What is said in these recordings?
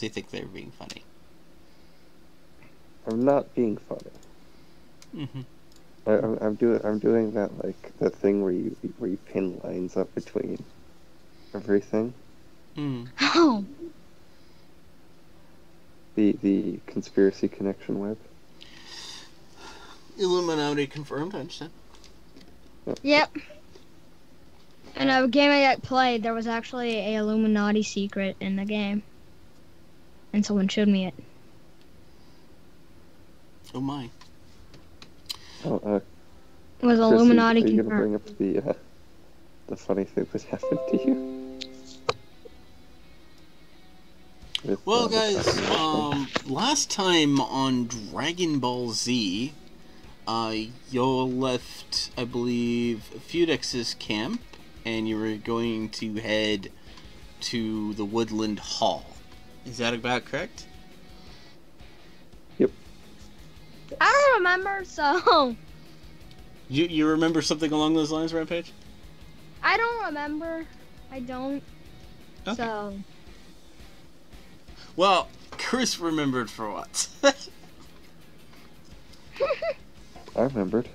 honestly think they're being funny. I'm not being funny. I'm doing that, like, the thing where you pin lines up between everything. Oh. The conspiracy connection web. Illuminati confirmed, I understand. Yep. In a game I played, there was actually a Illuminati secret in the game. And someone showed me it. Oh my. Oh, It was Chris, Illuminati are you confirmed. gonna bring up the funny thing that happened to you? Well, guys, last time on Dragon Ball Z, you left, I believe, Feudex's camp, and you were going to head to the Woodland Hall. Is that about correct? Yep. I don't remember, so... You remember something along those lines, Rampage? I don't remember. I don't. Okay. So... Well, Chris remembered for once. I remembered.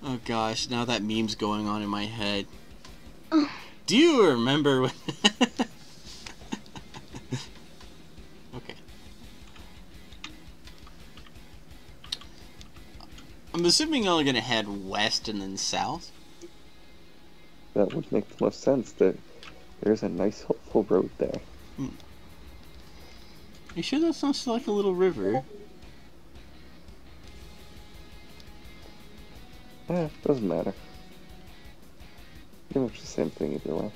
Oh gosh, now that meme's going on in my head. Do you remember when... Okay. I'm assuming y'all are gonna head west and then south? That would make the most sense. There's a nice, helpful road there. You sure that's not like a little river? Doesn't matter. Pretty much the same thing either way.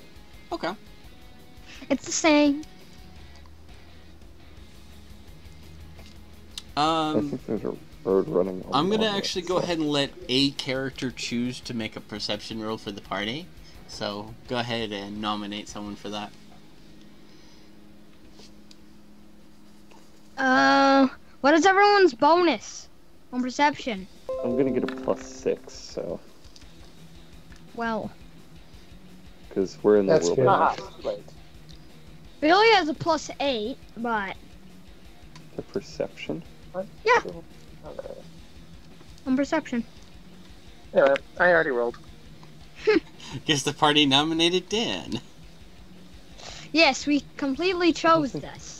Okay. It's the same. I think there's a road running. I'm gonna actually go ahead and let a character choose to make a perception roll for the party. So go ahead and nominate someone for that. What is everyone's bonus on perception? I'm gonna get a +6, so. Well, because we're in the That's wilderness. good. Billy has a +8, but The perception? yeah, on perception. Yeah, I already rolled. Guess the party nominated Dan. Yes, we completely chose this.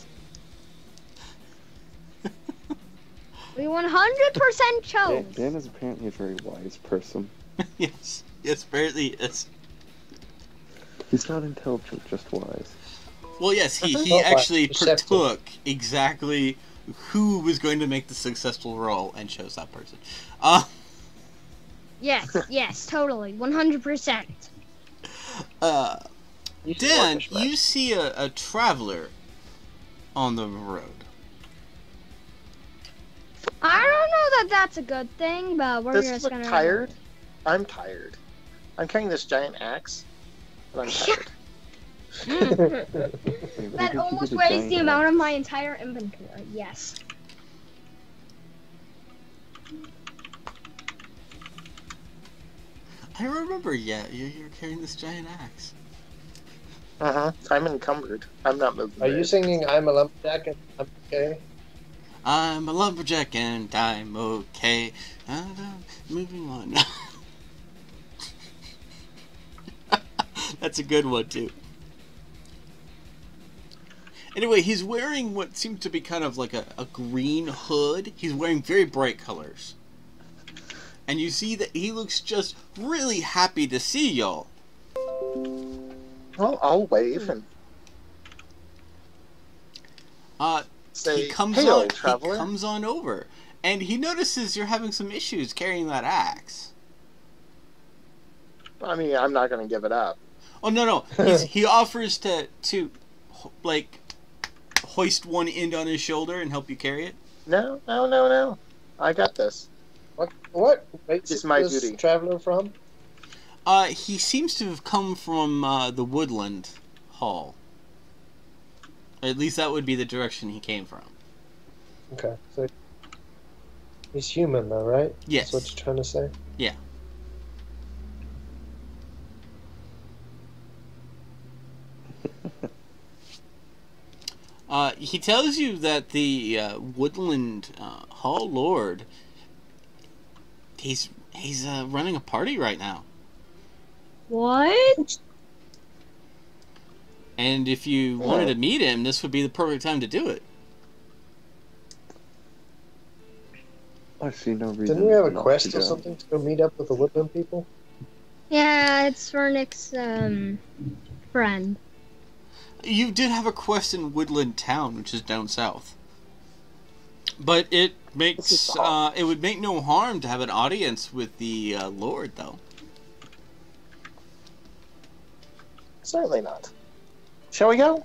We 100% chose. Dan is apparently a very wise person. Yes, apparently is. He's not intelligent, just wise. Well, yes, he actually partook exactly who was going to make the successful roll and chose that person. Yes, totally, 100%. Dan, you see a traveler on the road. I don't know that that's a good thing, but we're Does just look gonna... tired? I'm tired. I'm carrying this giant axe, but I'm tired. That almost weighs the amount of my entire inventory, yes. I remember, yeah, you're carrying this giant axe. I'm encumbered. I'm not moving. Are you singing I'm a lumberjack and I'm okay? I'm a lumberjack and I'm okay. Moving on. That's a good one, too. Anyway, he's wearing what seemed to be kind of like a green hood. He's wearing very bright colors. And you see that he looks just really happy to see y'all. Well, I'll wave and say, he comes "Hey, on, old traveler." He comes on over, and he notices you're having some issues carrying that axe. I mean, I'm not going to give it up. Oh no! He offers to like hoist one end on his shoulder and help you carry it. No. I got this. What? Wait, It's my this duty. traveler from? He seems to have come from the Woodland Hall. Or at least that would be the direction he came from. Okay, so he's human though, right? Yes. That's what you're trying to say? Yeah. He tells you that the Woodland Hall Lord, he's running a party right now. What? And if you wanted to meet him, this would be the perfect time to do it. I see no reason. Didn't we have a not quest to or go. something to go meet up with the Woodland people? Yeah, it's for Nick's friend. You did have a quest in Woodland Town, which is down south. But it makes it would make no harm to have an audience with the Lord, though. Certainly not. Shall we go?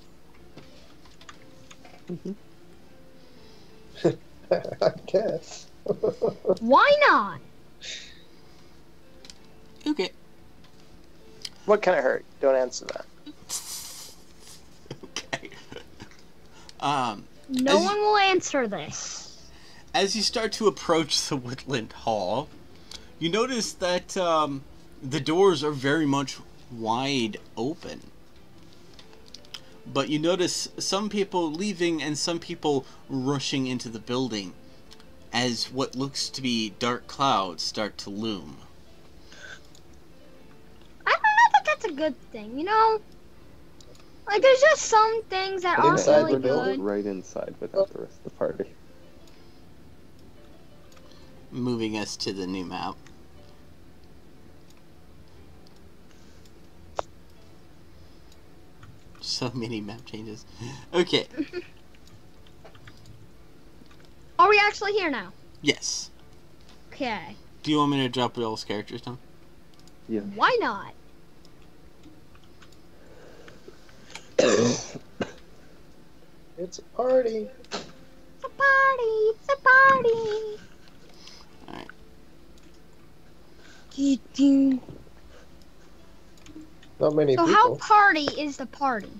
I guess. Why not? Okay. What can it hurt? Don't answer that. Okay. No one will answer this. As you start to approach the Woodland Hall, you notice that the doors are very much wide open. But you notice some people leaving and some people rushing into the building as what looks to be dark clouds start to loom. I don't know that that's a good thing, you know? Like, there's just some things that But aren't inside really the building? good. Right inside without the rest of the party. Moving us to the new map. So many map changes. Okay. Are we actually here now? Yes. Okay. Do you want me to drop y'all's characters down? Yeah. Why not? It's a party. It's a party. It's a party. Alright. Not many So people. how party is the party?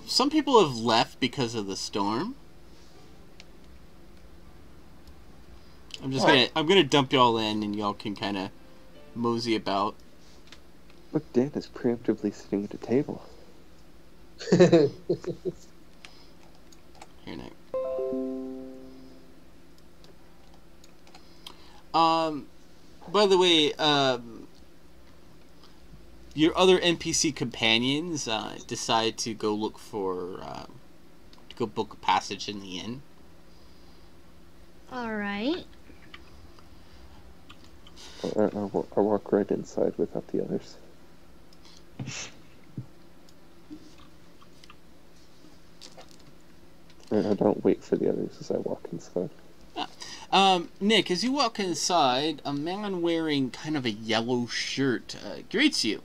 Some people have left because of the storm. I'm gonna dump y'all in and y'all can kinda mosey about. Look, Dan is preemptively sitting at a table. Here now. By the way, your other NPC companions decide to go look for, to go book a passage in the inn. Alright. I walk right inside without the others. I don't wait for the others as I walk inside. Nick, as you walk inside, a man wearing kind of a yellow shirt greets you.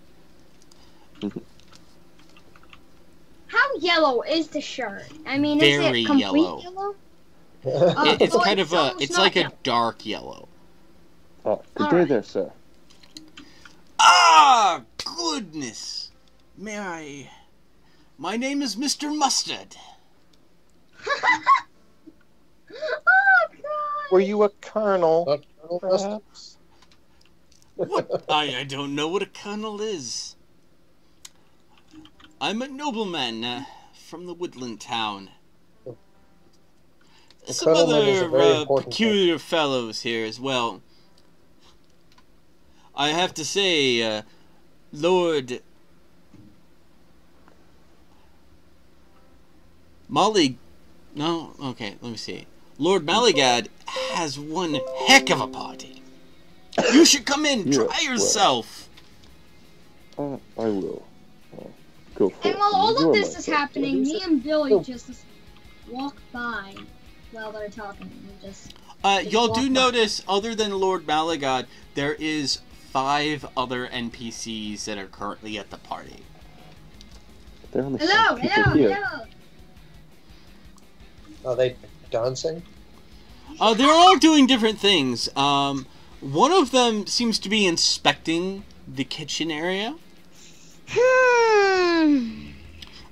How yellow is the shirt? I mean, Very is it complete yellow. yellow? It's so kind it's of a, almost it's not like yellow. a dark yellow. Oh, good day Alright. there, sir. Ah, goodness. May I? My name is Mr. Mustard. Oh, God. Were you a colonel? Not Colonel Perhaps? What? I don't know what a colonel is. I'm a nobleman from the woodland town. Some colonel is a very other important peculiar fellows here as well. I have to say, Lord Molly... No? Okay, let me see. Lord Maligad has one heck of a party. You should come in, Yeah, try yourself. I will. Go for And it. while all You of are this my is friend. happening, me and Billy just walk by while they're talking. We just Y'all walk do by. notice, other than Lord Maligad, there is 5 other NPCs that are currently at the party. They're on the Hello, same people hello, here. hello. Are they dancing? They're all doing different things. One of them seems to be inspecting the kitchen area. Chris,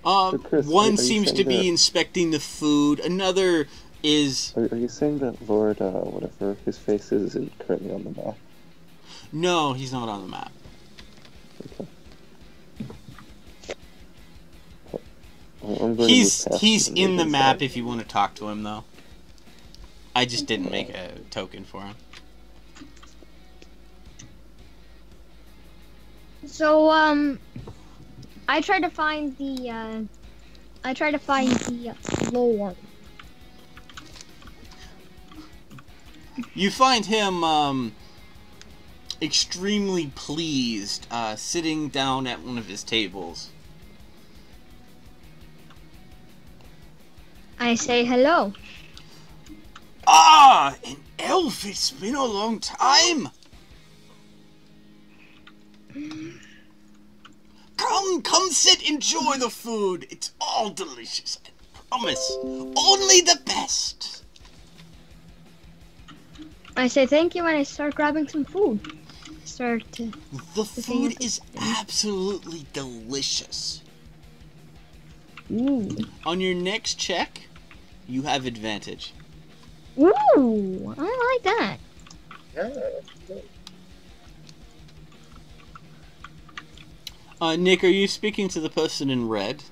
are One you seems saying to be that- inspecting the food. Another is... Are you saying that Lord, whatever his face is, isn't currently on the map? No, he's not on the map. Okay. I'm going to move He's past in the moving map side. if you want to talk to him, though. I just didn't make a token for him. So, I tried to find the, lore. You find him, extremely pleased, sitting down at one of his tables. I say hello. Ah, an elf! It's been a long time! Come sit, enjoy the food. It's all delicious, I promise. Only the best. I say thank you and I start grabbing some food. The food is absolutely delicious. Ooh. On your next check, you have advantage. Ooh, I like that. Yeah. Nick, are you speaking to the person in red?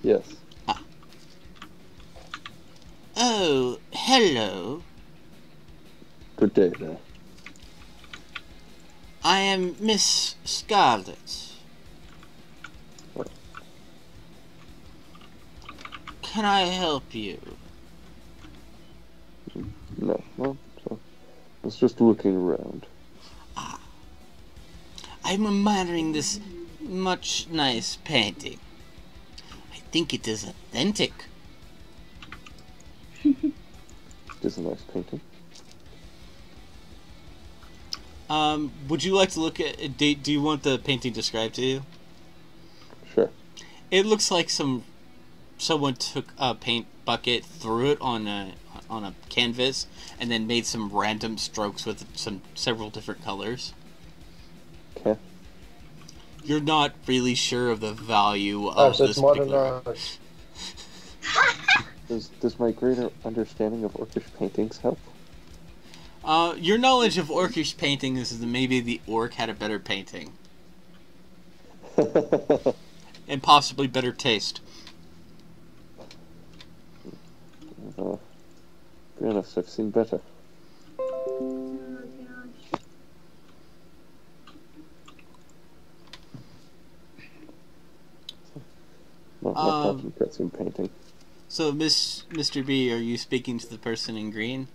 Yes. Oh, hello. Good day there. I am Miss Scarlet. What? Can I help you? No, well, so I was just looking around. I'm admiring this much nice painting. I think it is authentic. It is a nice painting. Would you like to look at it? Do you want the painting described to you? Sure. It looks like someone took a paint bucket, threw it on a canvas, and then made some random strokes with several different colors. Okay. You're not really sure of the value of so this it's modern particular. art. Does my greater understanding of orcish paintings help? Your knowledge of orcish painting is that maybe the orc had a better painting. And possibly better taste. Fair enough, I've seen better. Not talking cutscene painting. So, Mr. B, are you speaking to the person in green?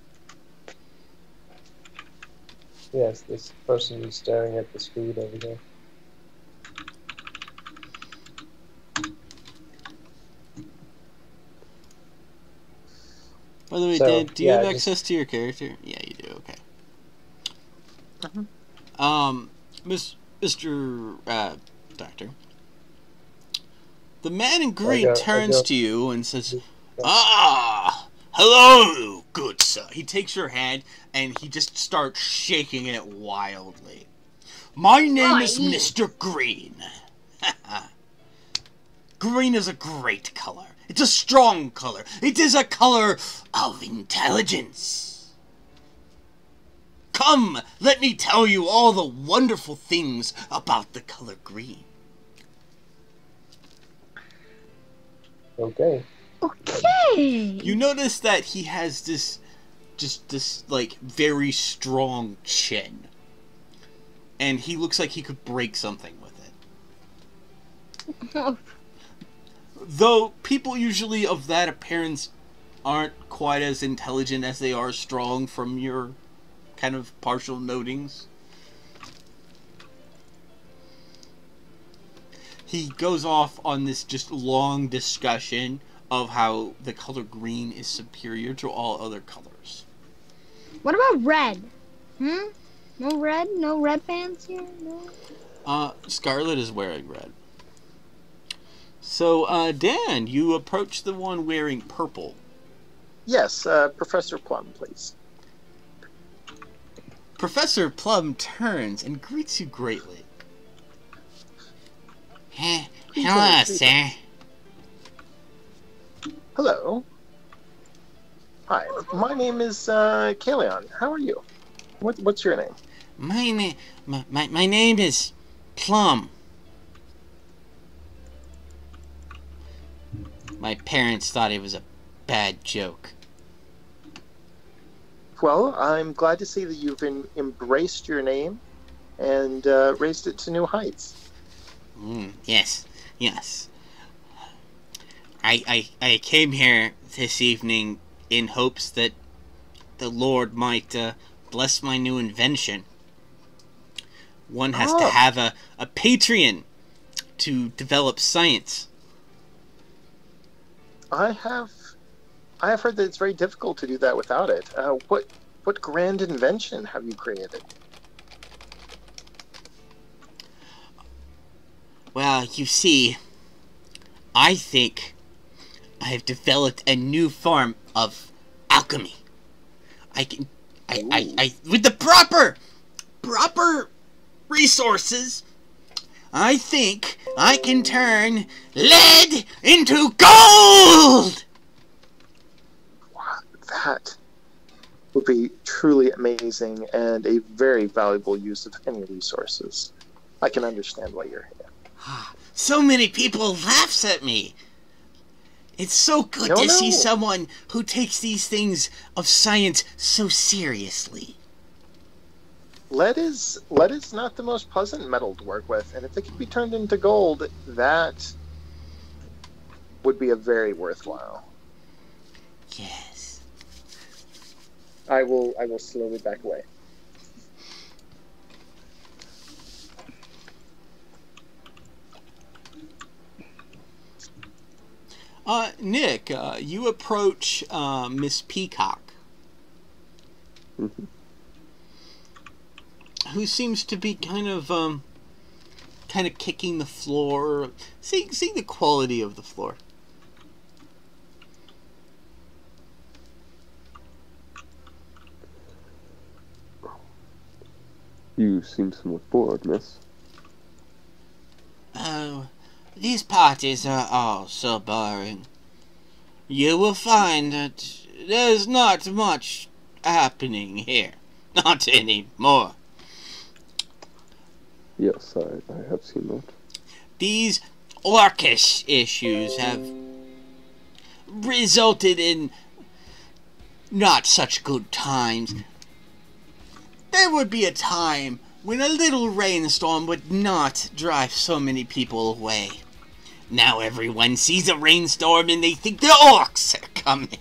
Yes, this person is staring at the screen over there. By the way, So, Dan, do you yeah, have just- access to your character? Yeah, you do. Okay. Mr. Doctor. The man in green turns to you and says, "Ah, hello, good sir." He takes your hand and he just starts shaking it wildly. "My name is Mr. Green." Green is a great color. It's a strong color. It is a color of intelligence. Come, let me tell you all the wonderful things about the color green. Okay. Okay. You notice that he has this like very strong chin. And he looks like he could break something with it. Though people usually of that appearance aren't quite as intelligent as they are strong from your kind of partial notings. He goes off on this just long discussion of how the color green is superior to all other colors. What about red? No red? No red pants here? No. Scarlet is wearing red. So, Dan, you approach the one wearing purple. Yes, Professor Plum, please. Professor Plum turns and greets you greatly. Hello, sir. Hello. Hi, my name is Kaleon. How are you? What's your name? My name is Plum. My parents thought it was a bad joke. Well, I'm glad to see that you've embraced your name and raised it to new heights. Yes, yes. I came here this evening in hopes that the Lord might bless my new invention. One has to have a Patreon to develop science. I have heard that it's very difficult to do that without it. What grand invention have you created? Well, you see, I think I have developed a new form of alchemy. I with the proper resources, I think I can turn lead into gold! Wow, that would be truly amazing and a very valuable use of any resources. I can understand why you're here. So many people laughs at me. It's so good to see someone who takes these things of science so seriously. Lead is not the most pleasant metal to work with, and if it could be turned into gold, that would be a very worthwhile. Yes. I will slowly back away. Nick, you approach Miss Peacock, who seems to be kind of kicking the floor, seeing the quality of the floor. You seem somewhat bored, miss. Oh, these parties are all so boring. You will find that there's not much happening here. Not anymore. Yes, I have seen that. These orcish issues have resulted in not such good times. There would be a time when a little rainstorm would not drive so many people away. Now everyone sees a rainstorm and they think the orcs are coming.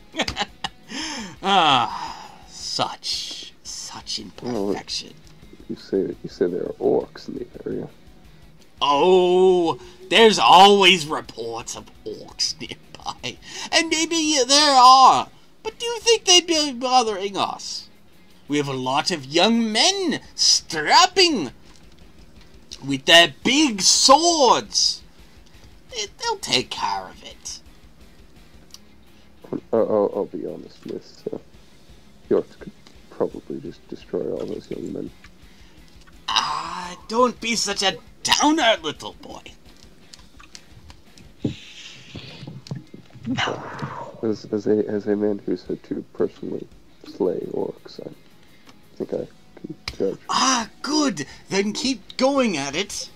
Such imperfection. Well, you say there are orcs in the area. Oh, there's always reports of orcs nearby. And maybe there are. But do you think they'd be bothering us? We have a lot of young men strapping with their big swords. They'll take care of it. I'll be honest, miss. The orcs could probably just destroy all those young men. Don't be such a downer, little boy. As a man who's had to personally slay orcs, I think I can judge. Good. Then keep going at it.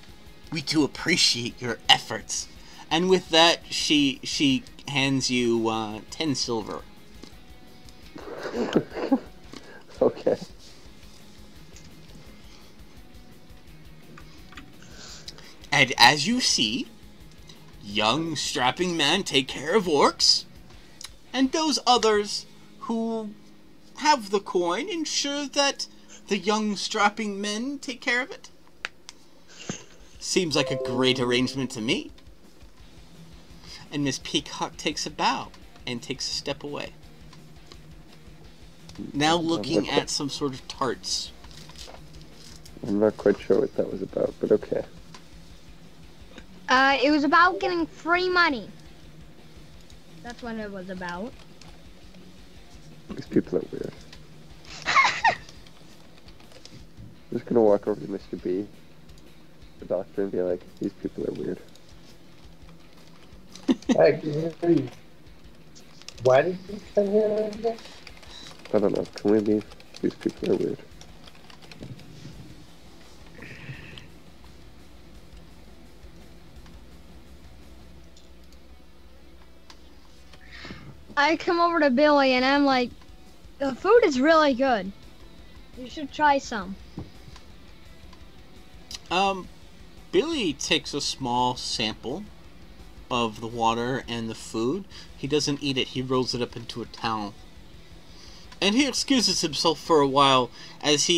We do appreciate your efforts. And with that, she hands you 10 silver. Okay. And as you see, young strapping men take care of orcs, and those others who have the coin ensure that the young strapping men take care of it. Seems like a great arrangement to me. And Miss Peacock takes a bow and takes a step away. Now looking at some sort of tarts. I'm not quite sure what that was about, but okay. It was about getting free money. That's what it was about. These people are weird. I'm just gonna walk over to Mr. B, the doctor, and be like, these people are weird. Why did you come here again? I don't know. Can we leave? These people are weird. I come over to Billy and I'm like, the food is really good. You should try some. Billy takes a small sample of the water and the food. He doesn't eat it, he rolls it up into a towel. And he excuses himself for a while as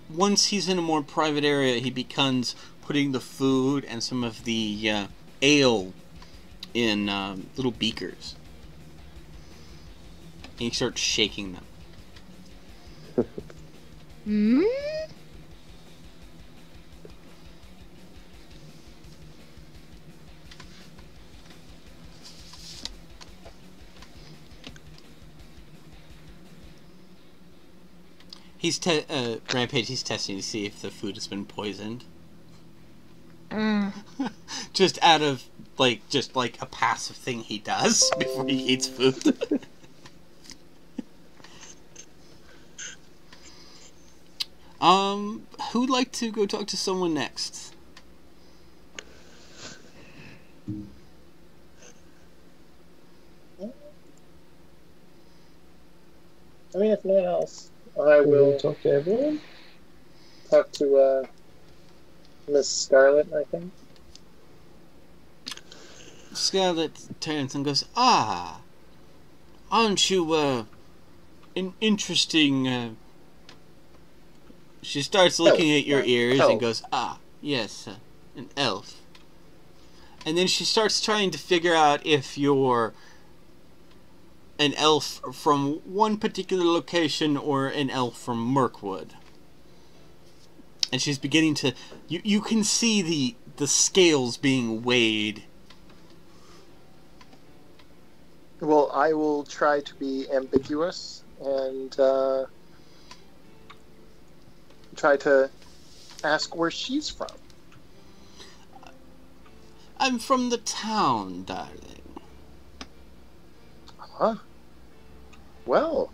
once he's in a more private area, he begins putting the food and some of the ale in little beakers. And he starts shaking them. Hmm? Rampage, he's testing to see if the food has been poisoned. Mm. Just out of, just like a passive thing he does before he eats food. Who'd like to go talk to someone next? I mean, if no one else, I will talk to everyone. talk to Miss Scarlet, I think. Scarlet turns and goes, "Ah, aren't you, an interesting, She starts looking at your ears and goes, "Ah, yes, an elf." And then she starts trying to figure out if you're an elf from one particular location or an elf from Mirkwood. And she's beginning to... You can see the scales being weighed. Well, I will try to be ambiguous and try to ask where she's from. I'm from the town, darling. Huh? Well,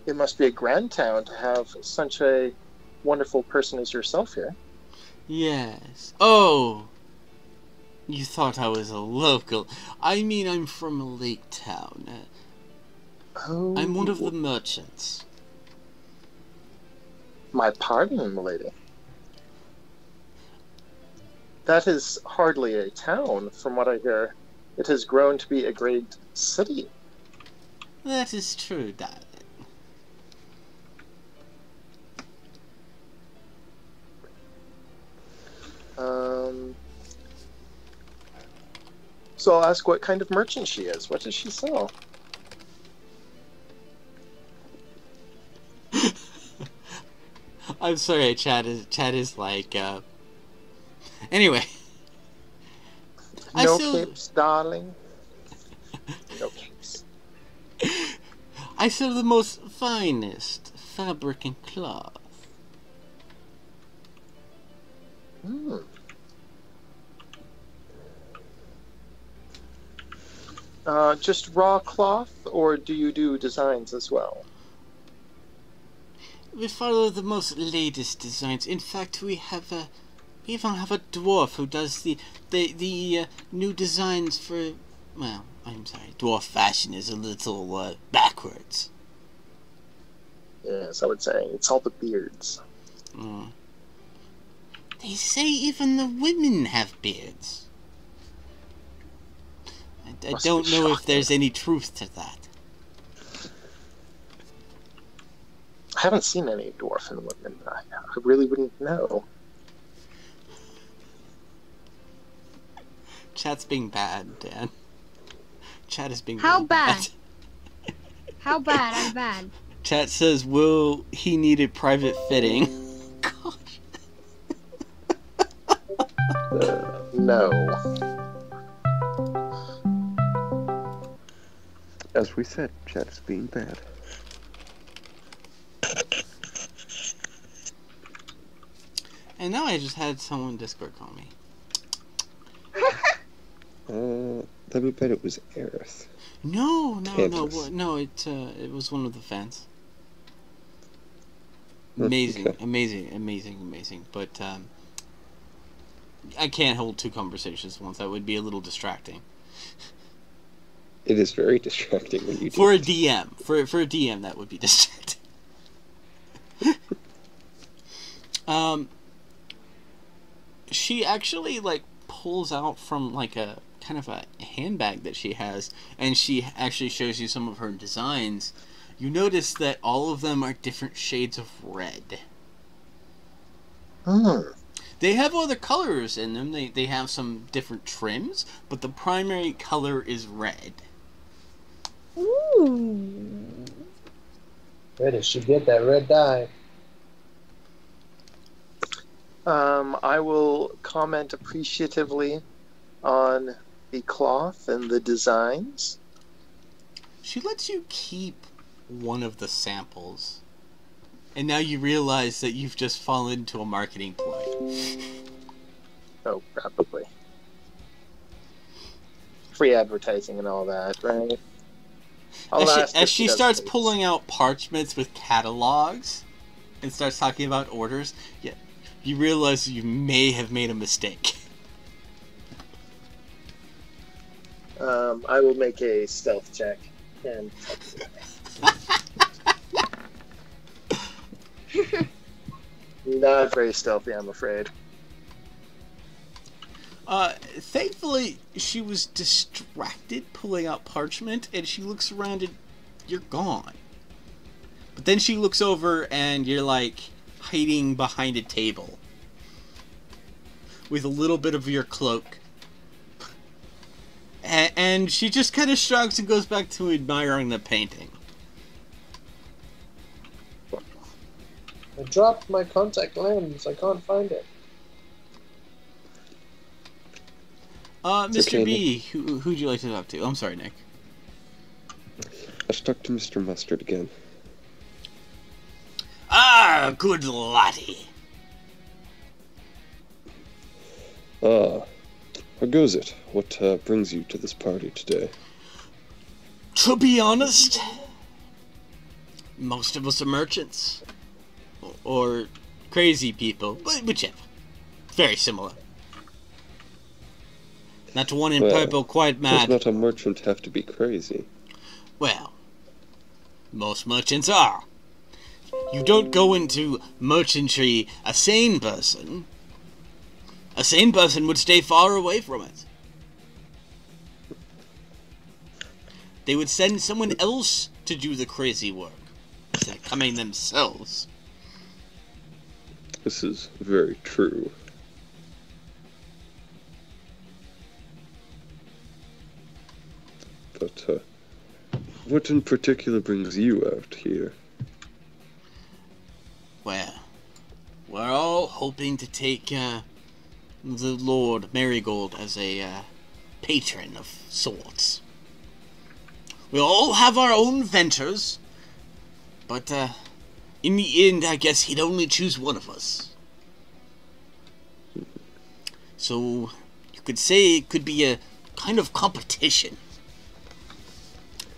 it must be a grand town to have such a wonderful person as yourself here. Yes. Oh, you thought I was a local. I mean, I'm from a lake town. Oh. I'm one of the merchants. My pardon, milady. That is hardly a town, from what I hear. It has grown to be a great city. That is true, darling. So I'll ask what kind of merchant she is. What does she sell? I'm sorry, Chad is like, Anyway. No capes, darling. No capes. I sell the most finest fabric and cloth. Hmm. Just raw cloth, or do you do designs as well? We follow the most latest designs. In fact, we even have a dwarf who does the new designs for. Well, I'm sorry, dwarf fashion is a little backwards. Yes, I would say it's all the beards. They say even the women have beards. I don't know if there's any truth to that. I haven't seen any dwarfen women. I really wouldn't know. Chat's being bad, Dan. Chat is being How really bad? How bad? I'm bad. Chat says, will he need a private fitting? Gosh. No. As we said, chat is being bad. And now I just had someone Discord call me. Let me bet it was Aerith. No. Kansas. It was one of the fans. Okay. Amazing. But I can't hold two conversations at once. That would be a little distracting. It is very distracting when you do For a it. DM. For a DM, that would be distracting. She actually, like, pulls out from, like, a kind of a handbag that she has, and she actually shows you some of her designs. You notice that all of them are different shades of red. They have other colors in them. They have some different trims, but the primary color is red. Ooh. Where did she get that red dye? I will comment appreciatively on the cloth and the designs. She lets you keep one of the samples. And now you realize that you've just fallen into a marketing ploy. Oh, probably. Free advertising and all that, right? As she starts pulling out parchments with catalogs and starts talking about orders, yeah, you realize you may have made a mistake. I will make a stealth check. And not very stealthy, I'm afraid. Thankfully, she was distracted pulling out parchment, and she looks around and you're gone. But then she looks over and you're like hiding behind a table with a little bit of your cloak. And she just kind of shrugs and goes back to admiring the painting. I dropped my contact lens. I can't find it. Mr. okay, B, who'd you like to talk to? I'm sorry, Nick. Let's talk to Mr. Mustard again. Ah, good laddie. How goes it? What brings you to this party today? To be honest, most of us are merchants. Or crazy people, whichever. Very similar. Not one in purple quite mad. Does not a merchant have to be crazy? Well, most merchants are. You don't go into merchantry a sane person. A sane person would stay far away from it. They would send someone else to do the crazy work, instead of coming themselves. This is very true. But, what in particular brings you out here? Well, we're all hoping to take, the Lord Marigold as a, patron of sorts. We all have our own ventures, but, in the end, I guess he'd only choose one of us. So, you could say it could be a kind of competition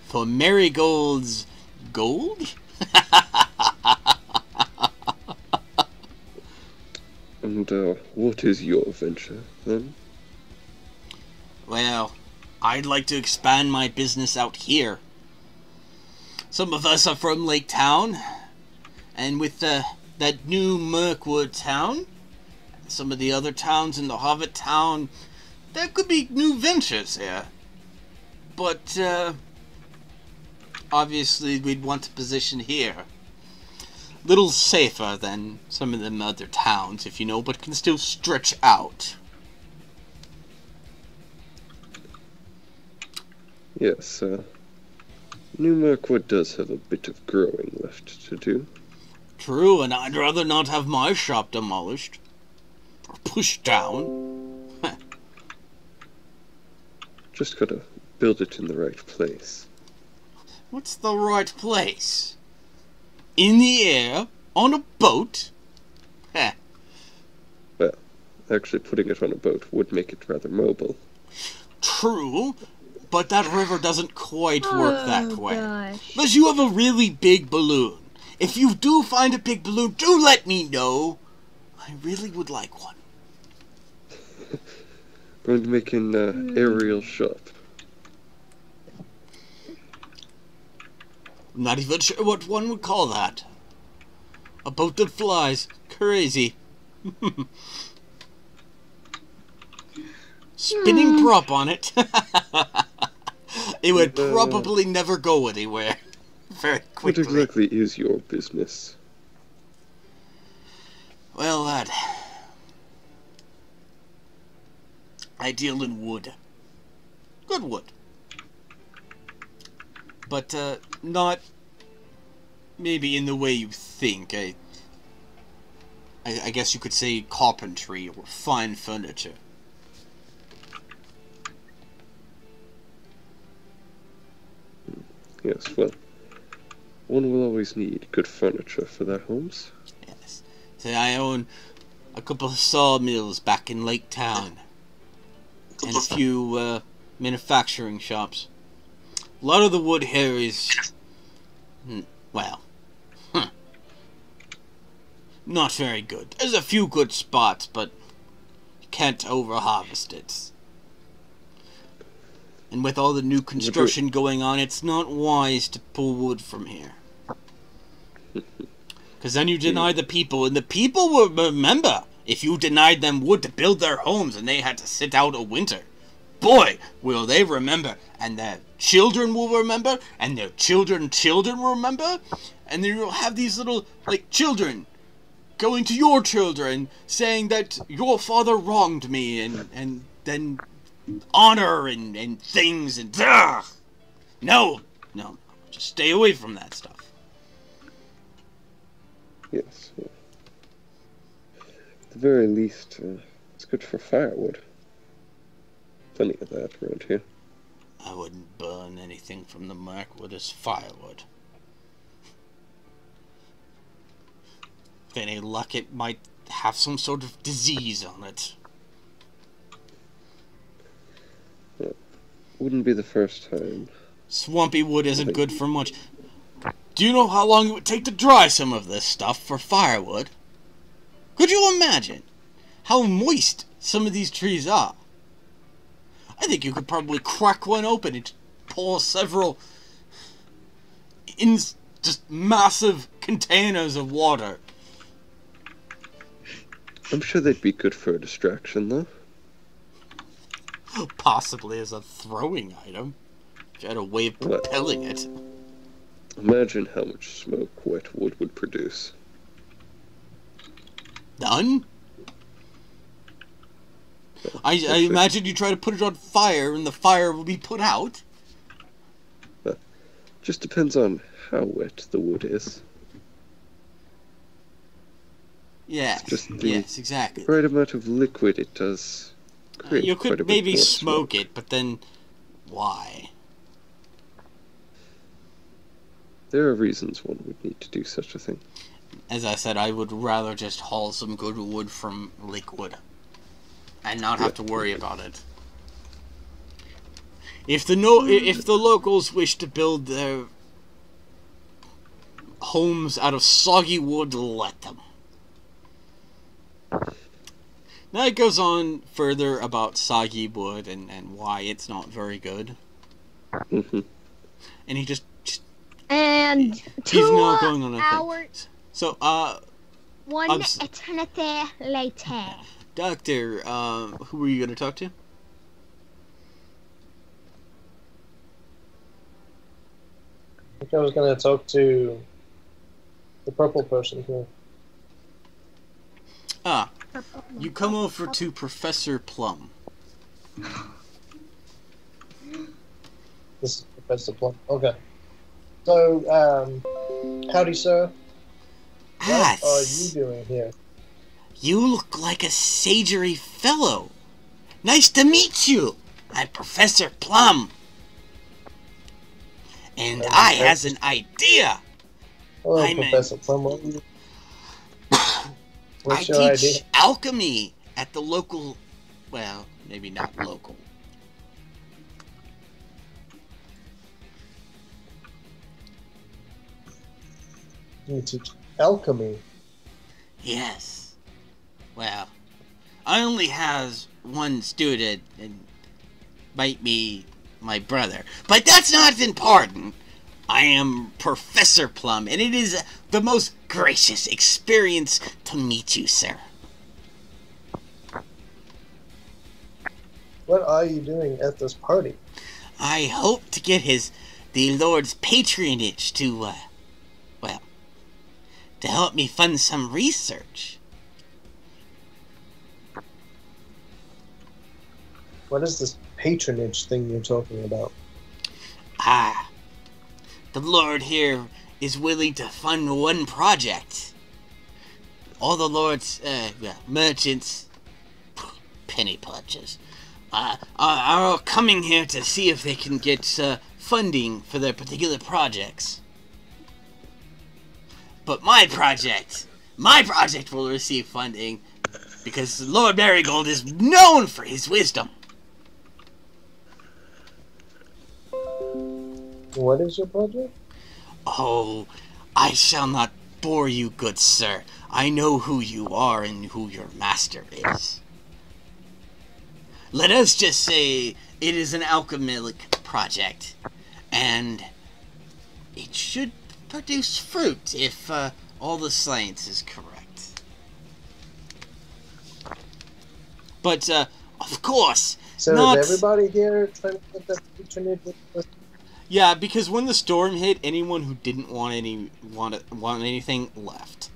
for Marigold's gold? And, what is your venture, then? Well, I'd like to expand my business out here. Some of us are from Lake Town, and with that new Mirkwood town, some of the other towns in the Hobbit town, there could be new ventures here. But, obviously we'd want a position here. Little safer than some of them other towns, if you know, but can still stretch out. Yes, New Mirkwood does have a bit of growing left to do. True, and I'd rather not have my shop demolished. Or pushed down. Just gotta build it in the right place. What's the right place? In the air? On a boat? Heh. Well, actually putting it on a boat would make it rather mobile. True, but that river doesn't quite work that way. Gosh. Unless you have a really big balloon. If you do find a big balloon, do let me know. I really would like one. Going to make an aerial shop. I'm not even sure what one would call that. A boat that flies. Crazy. Spinning prop on it. It would probably never go anywhere. Very quickly. What exactly is your business? Well, lad, I deal in wood. Good wood. But, not maybe in the way you think. I guess you could say carpentry or fine furniture. Yes, well, one will always need good furniture for their homes. Yes. Say, I own a couple of sawmills back in Lake Town. And a few, manufacturing shops. A lot of the wood here is, well, not very good. There's a few good spots, but you can't over-harvest it. And with all the new construction going on, it's not wise to pull wood from here. Because then you deny the people, and the people will remember if you denied them wood to build their homes and they had to sit out a winter. Boy, will they remember, and their children will remember, and their children's children will remember, and then you'll have these little, like, children going to your children saying that your father wronged me, and then honor and things, and no, just stay away from that stuff. Yes. At the very least, it's good for firewood. Plenty of that around here. I wouldn't burn anything from the Mirkwood as firewood. If any luck, it might have some sort of disease on it. Well, wouldn't be the first time. Swampy wood isn't good for much. Do you know how long it would take to dry some of this stuff for firewood? Could you imagine how moist some of these trees are? I think you could probably crack one open and pour several in just massive containers of water. I'm sure they'd be good for a distraction, though. Possibly as a throwing item. If you had a way of propelling it. Imagine how much smoke wet wood would produce. None? I imagine you try to put it on fire and the fire will be put out. Just depends on how wet the wood is. Yes, just yes, exactly. Right amount of liquid it does create. You could maybe smoke smoke it, but then why? There are reasons one would need to do such a thing. As I said, I would rather just haul some good wood from Lakewood and not have to worry about it. If the locals wish to build their homes out of soggy wood, let them. Now it goes on further about soggy wood and why it's not very good. Mm-hmm. And he just and he's now going on a hours. thing. So, one eternity later. Doctor, who were you going to talk to? I think I was going to talk to the purple person here. Ah, you come over to Professor Plum. This is Professor Plum. Okay. So, howdy, sir. What are you doing here? You look like a sagery fellow. Nice to meet you. I'm Professor Plum. And I has an idea. Hello, Professor Plum. What's your idea? I teach alchemy at the local, well, maybe not local. You teach alchemy? Yes. Well, I only has one student, and might be my brother. But that's not important. I am Professor Plum, and it is the most gracious experience to meet you, sir. What are you doing at this party? I hope to get the Lord's patronage to, to help me fund some research. What is this patronage thing you're talking about? The Lord here is willing to fund one project. All the Lord's merchants, penny punchers, are coming here to see if they can get funding for their particular projects. But my project will receive funding because Lord Marigold is known for his wisdom. What is your project? Oh, I shall not bore you, good sir. I know who you are and who your master is. Let us just say it is an alchemic project, and it should produce fruit if all the science is correct. But, of course, so is everybody here trying to get that patronage? Yeah, because when the storm hit, anyone who didn't want anything left.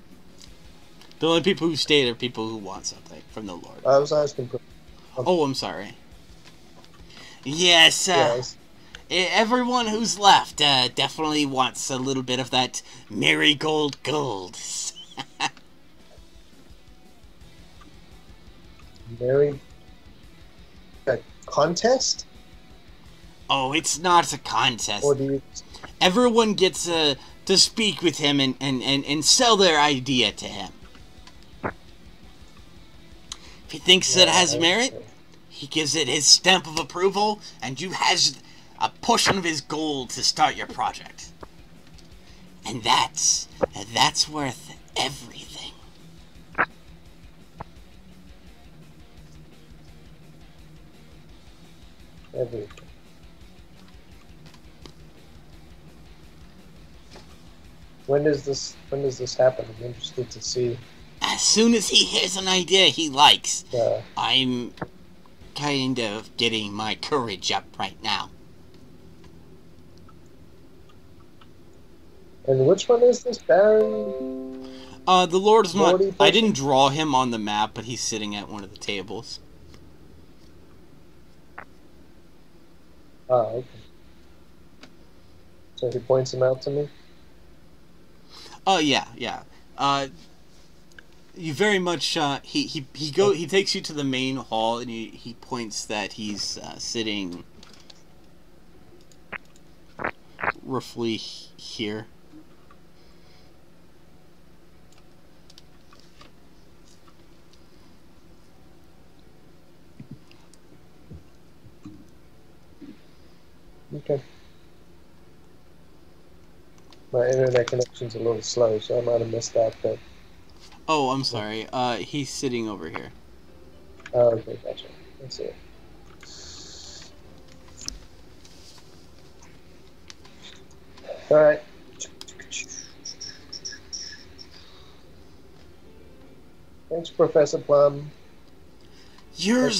The only people who stayed are people who want something from the Lord. I was asking. Oh, I'm sorry. Yes, Yes. Everyone who's left definitely wants a little bit of that marigold gold. A contest? Oh, it's not a contest. Or do you... Everyone gets to speak with him and sell their idea to him. If he thinks it has merit, he gives it his stamp of approval, and you has a portion of his gold to start your project. And that's worth everything. Everything. When does this happen? I'm interested to see. As soon as he hears an idea he likes, I'm kind of getting my courage up right now. And which one is this Baron? The Lord's not... Lordy I didn't draw him on the map, but he's sitting at one of the tables. Ah, okay. So he points him out to me? Oh, yeah. You very much, he takes you to the main hall, and he points that he's, sitting roughly here. Okay. My internet connection's a little slow, so I might have missed that, but... Oh, I'm sorry. He's sitting over here. Oh, okay, gotcha. Let's see it. Alright. Thanks, Professor Plum. You're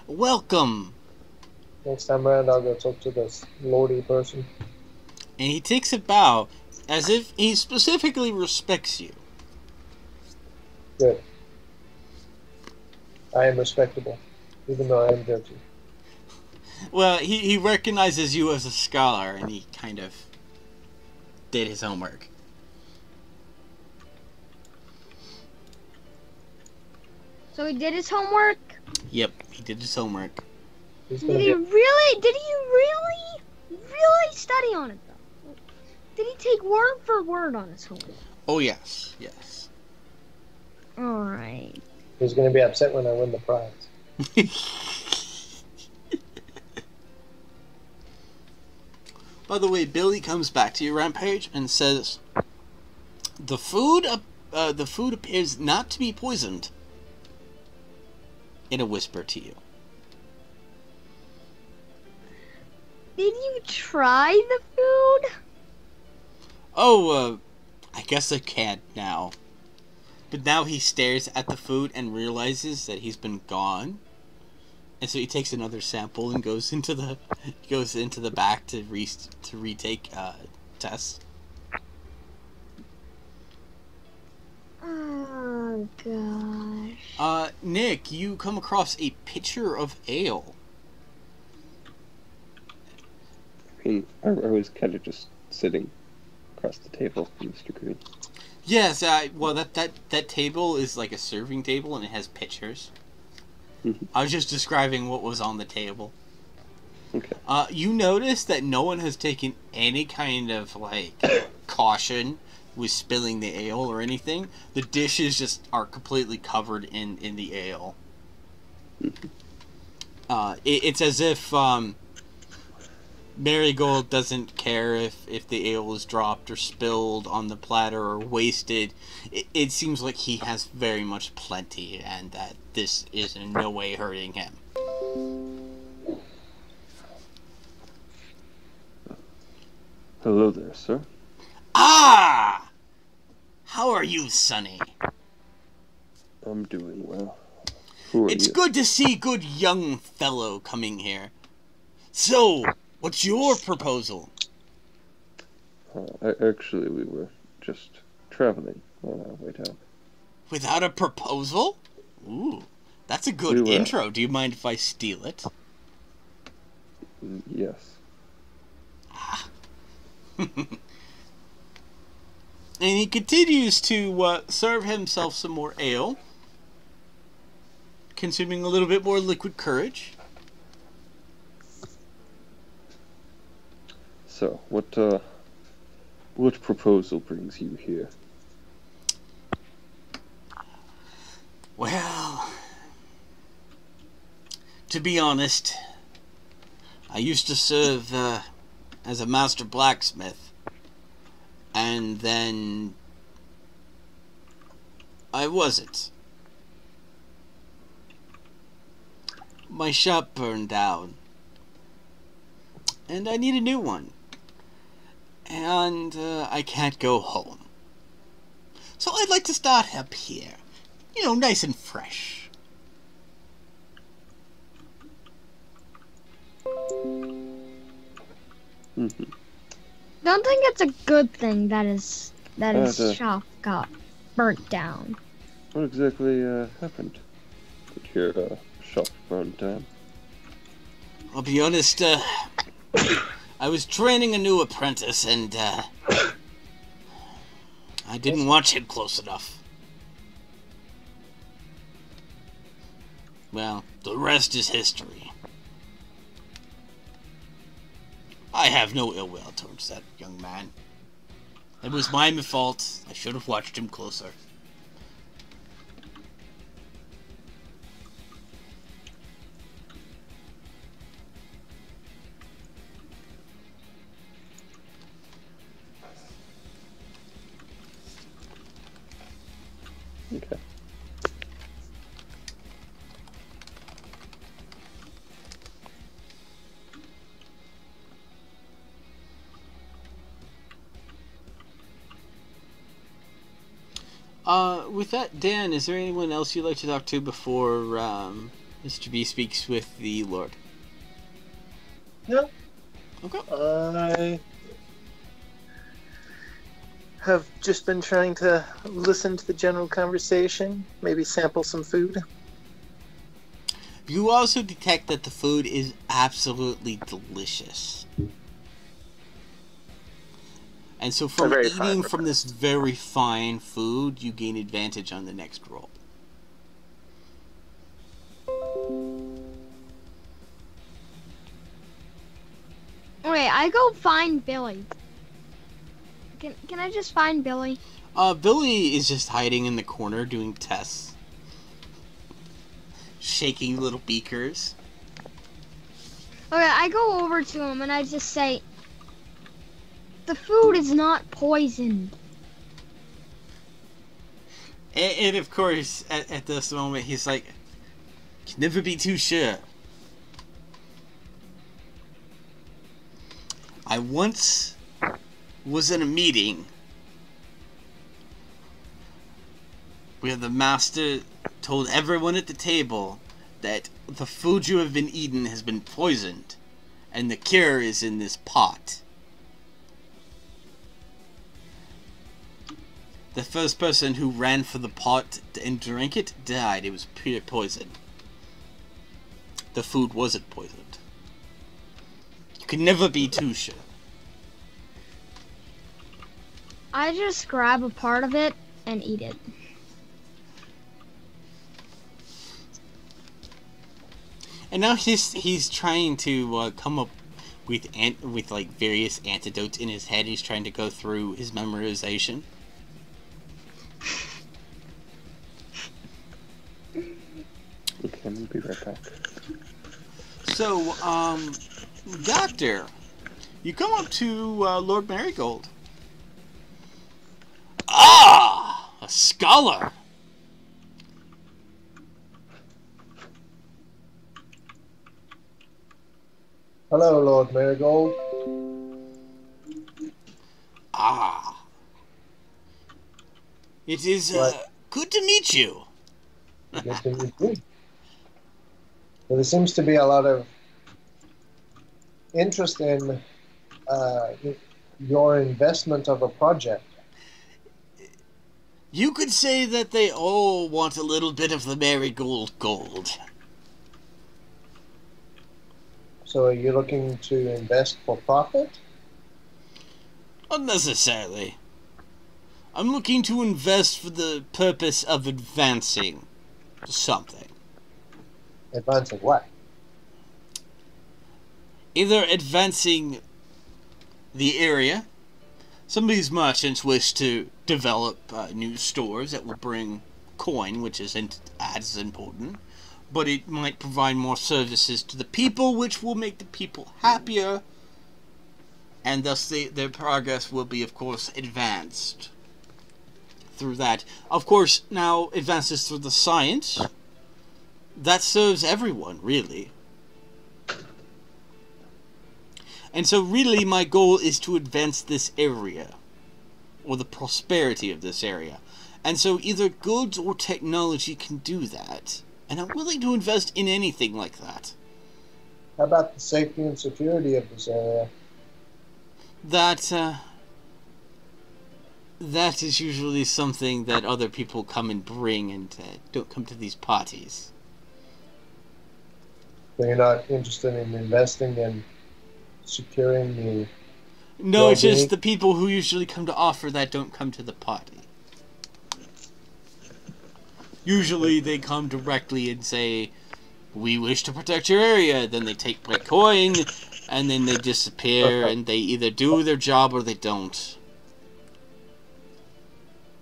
welcome. Next time around, I'll go talk to this lordy person. And he takes a bow, as if he specifically respects you. Good. I am respectable, even though I am dirty. Well, he recognizes you as a scholar, and he kind of did his homework. So he did his homework? Yep, he did his homework. Did he really study on it, though? Did he take word for word on his homework? Oh, yes. Alright. He's going to be upset when I win the prize. By the way, Billy comes back to your Rampage and says, the food appears not to be poisoned. In a whisper to you. Did you try the food? Oh, I guess I can't now. But now he stares at the food and realizes that he's been gone. And so he takes another sample and goes into the back to retake tests. Oh gosh. Nick, you come across a pitcher of ale. I mean, I was kind of just sitting across the table from Mr. Green. Yes, well, that table is like a serving table, and it has pitchers. I was just describing what was on the table. Okay. You notice that no one has taken any kind of, like, caution with spilling the ale or anything. The dishes just are completely covered in the ale. It's as if, Marigold doesn't care if the ale is dropped or spilled on the platter or wasted. It seems like he has very much plenty, and that this is in no way hurting him. Hello there, sir. Ah! How are you, Sonny? I'm doing well. Who are It's you? good to see good young fellow coming here. So, what's your proposal? Actually, we were just traveling on our way down. Without a proposal? Ooh, that's a good We were- intro. Do you mind if I steal it? Yes. And he continues to serve himself some more ale, consuming a little bit more liquid courage. So, what proposal brings you here? Well, to be honest, I used to serve as a master blacksmith, and then I wasn't. My shop burned down, and I need a new one. And I can't go home. So I'd like to start up here. You know, nice and fresh. Don't think it's a good thing that his shop got burnt down. What exactly happened? Did your shop burn down? I'll be honest, I was training a new apprentice, and I didn't watch him close enough. Well, the rest is history. I have no ill will towards that young man. It was my fault. I should have watched him closer. Okay. With that, Dan, is there anyone else you'd like to talk to before Mr. B speaks with the Lord? No. Okay. I have just been trying to listen to the general conversation, maybe sample some food. You also detect that the food is absolutely delicious. And so from very fine eating from this very fine food, you gain advantage on the next roll. Wait, I go find Billy. Can I just find Billy? Billy is just hiding in the corner doing tests. Shaking little beakers. Okay, I go over to him and I just say, the food is not poisoned. And of course, at this moment, he's like, can never be too sure. I once was in a meeting where the master told everyone at the table that the food you have been eating has been poisoned, and the cure is in this pot. The first person who ran for the pot and drank it died. It was pure poison. The food wasn't poisoned. You can never be too sure. I just grab a part of it and eat it. And now he's trying to come up with like various antidotes in his head. He's trying to go through his memorization. Okay, we'll be right back. So, Doctor, you come up to Lord Marigold. Ah, a scholar. Hello, Lord Marigold. Ah. It is good to meet you. Good to meet you. Well, there seems to be a lot of interest in your investment of a project. You could say that they all want a little bit of the Marigold gold. So are you looking to invest for profit? Not necessarily. I'm looking to invest for the purpose of advancing something. Advancing what? Either advancing the area. Some of these merchants wish to develop new stores that will bring coin, which isn't as important, but it might provide more services to the people, which will make the people happier, and thus their progress will be, of course, advanced through that. Of course, now advances through the science. That serves everyone, really. And so really my goal is to advance this area, or the prosperity of this area. And so either goods or technology can do that. And I'm willing to invest in anything like that. How about the safety and security of this area? That is usually something that other people come and bring, and don't come to these parties. So you're not interested in investing in securing the... No, it's just the people who usually come to offer that don't come to the party. Usually they come directly and say, we wish to protect your area. Then they take my coin, and then they disappear, and they either do their job or they don't.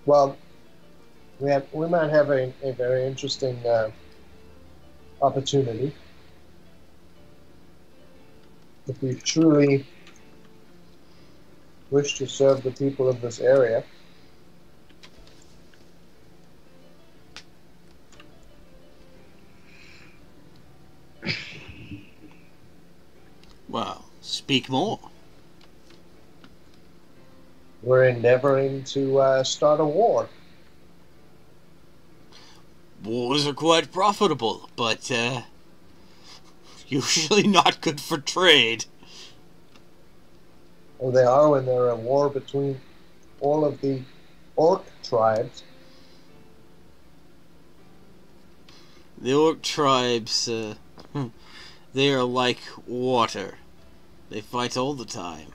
Well, we might have a very interesting opportunity. If we truly wish to serve the people of this area, Well, speak more. we're endeavoring to start a war. Wars are quite profitable, but usually not good for trade. Well, they are when they're a war between all of the orc tribes. The orc tribes, they are like water. They fight all the time.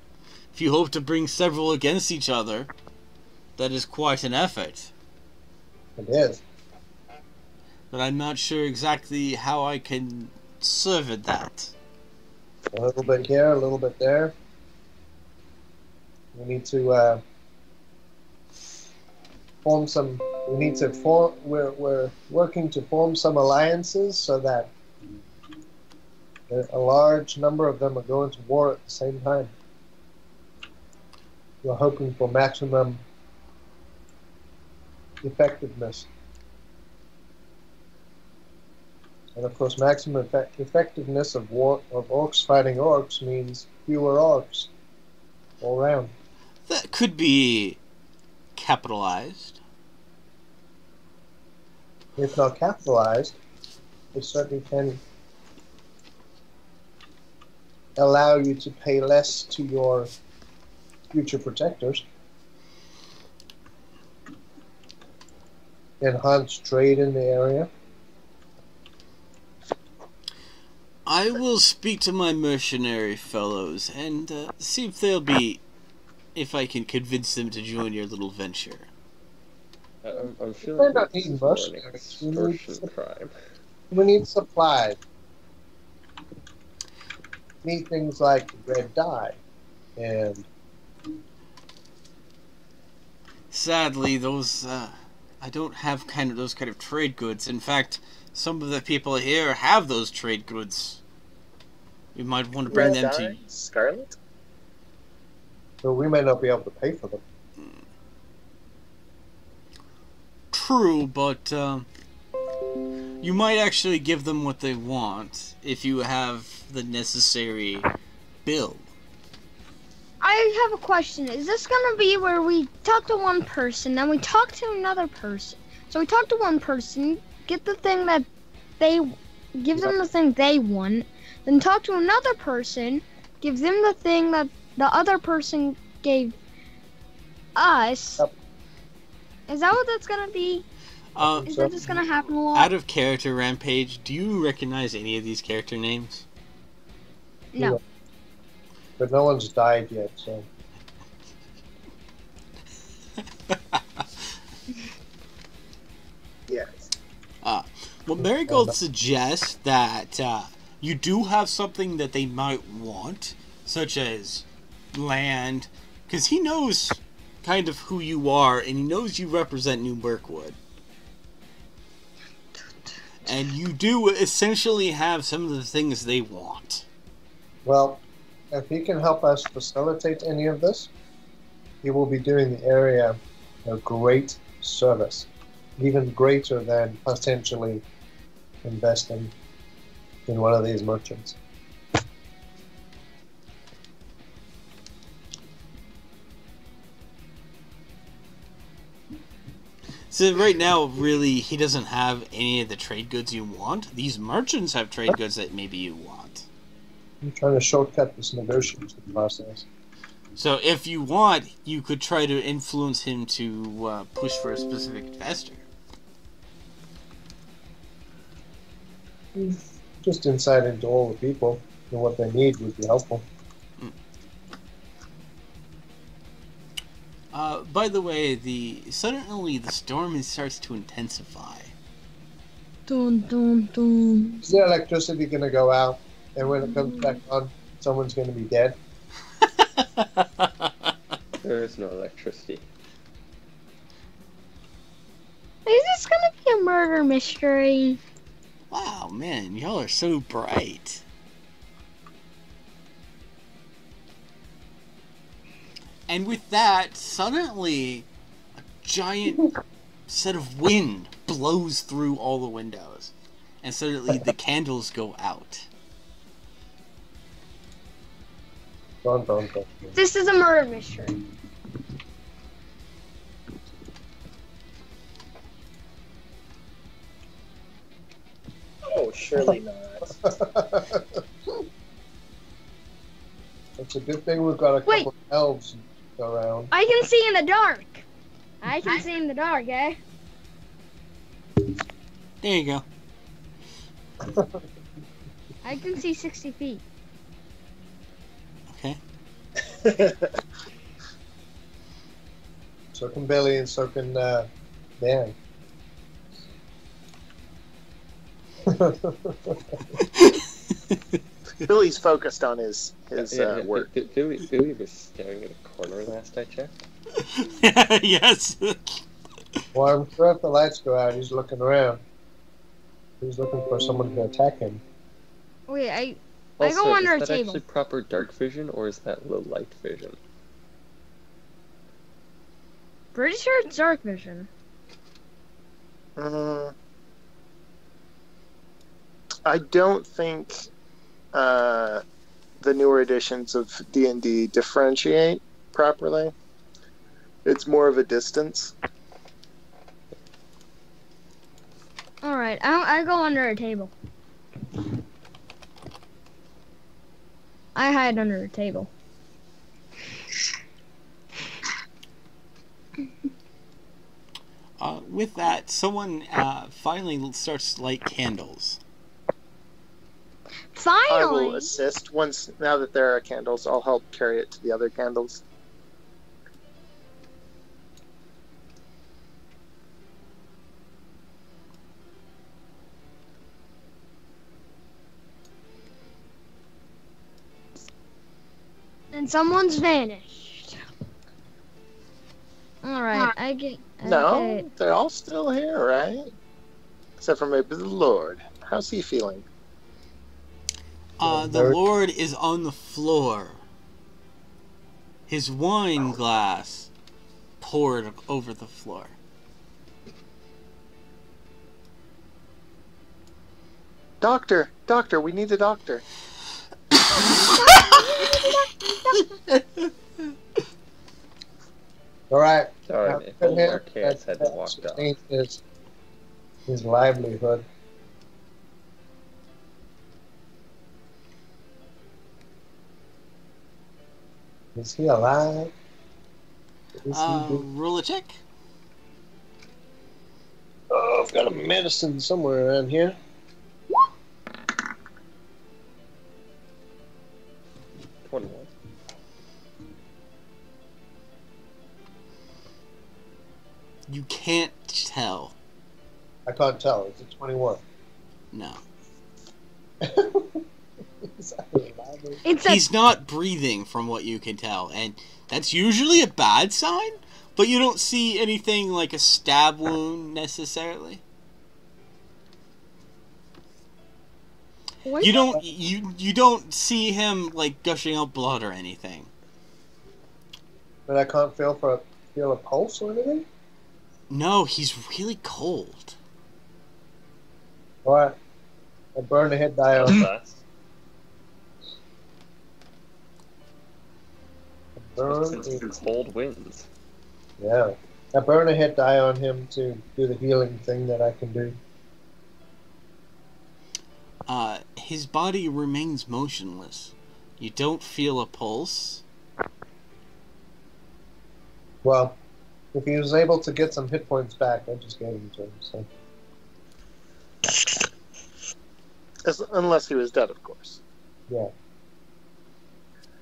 If you hope to bring several against each other, that is quite an effort. It is. But I'm not sure exactly how I can serve at that. A little bit here, a little bit there. We need to form some. We need to form. We're working to form some alliances so that a large number of them are going to war at the same time. We're hoping for maximum effectiveness. And of course, maximum effectiveness of orcs fighting orcs means fewer orcs all around. That could be capitalized. If not capitalized, it certainly can allow you to pay less to your future protectors. Enhance trade in the area. I will speak to my mercenary fellows and see if I can convince them to join your little venture. I'm feeling not like need this is more an mercenaries. extortion crime. We need supplies. Need things like red dye and Sadly, those I don't have those kind of trade goods. In fact, some of the people here have those trade goods. You might want to bring them to. Scarlet? so we may not be able to pay for them. True, but you might actually give them what they want if you have the necessary bill. I have a question. Is this gonna be where we talk to one person, then we talk to another person? So we talk to one person, get the thing that give them the thing they want, then talk to another person, give them the thing that the other person gave us. Yep. Is that what that's gonna be? Is that just gonna happen a lot? Out of character, Rampage, do you recognize any of these character names? No. But no one's died yet, so. Yes. Well, Marigold suggests that you do have something that they might want, such as land, because he knows kind of who you are, and he knows you represent New Mirkwood. And you do essentially have some of the things they want. Well, if he can help us facilitate any of this, he will be doing the area a great service. Even greater than potentially investing in one of these merchants. So right now, really, he doesn't have any of the trade goods you want. These merchants have trade goods that maybe you want. I'm trying to shortcut this negotiation process. So if you want, you could try to influence him to push for a specific investor. Just insight into all the people and what they need would be helpful. By the way, suddenly the storm starts to intensify. Dun, dun, dun. Is the electricity going to go out? And when it comes back on, someone's going to be dead? There is no electricity. Is this gonna be a murder mystery? Wow, man, y'all are so bright. And with that, suddenly, a giant set of wind blows through all the windows. And suddenly the candles go out. Dun, dun, dun. This is a murder mystery. Oh, surely not. It's a good thing we've got a couple Wait. of elves around. I can see in the dark. I can see in the dark, eh? There you go. I can see 60 feet. Okay. So can Billy and so can Dan. Billy's focused on his work. Billy was staring at a corner last I checked. Yes. Well, I'm sure if the lights go out, he's looking around. He's looking for someone to attack him. Wait, I Also, go under is a that table. actually proper dark vision, or is that low light vision? Pretty sure it's dark vision. I don't think the newer editions of D&D differentiate properly. It's more of a distance. Alright, I go under a table. I hide under a table. With that, someone finally starts to light candles. I will Finally! assist. Now that there are candles, I'll help carry it to the other candles. And someone's vanished. Alright, I get... No, okay. they're all still here, right? Except for maybe the Lord. How's he feeling? The Lord is on the floor. His wine glass poured over the floor. Doctor! Doctor, we need a doctor. Alright. Sorry, if all our cats had walked off. His livelihood. Is he alive? Is he good? Roll a check. Oh, I've got a medicine somewhere around here. You can't tell. I can't tell. Is it 21? No. It's He's not breathing from what you can tell, and that's usually a bad sign, but you don't see anything like a stab wound necessarily. You don't see him like gushing out blood or anything. But I can't feel a pulse or anything? No, he's really cold. Alright. I burn a hit die on him. Cold winds. Yeah. I burn a hit die on him to do the healing thing that I can do. His body remains motionless. You don't feel a pulse. Well, if he was able to get some hit points back, I just gave them to him, so. Unless he was dead, of course. Yeah.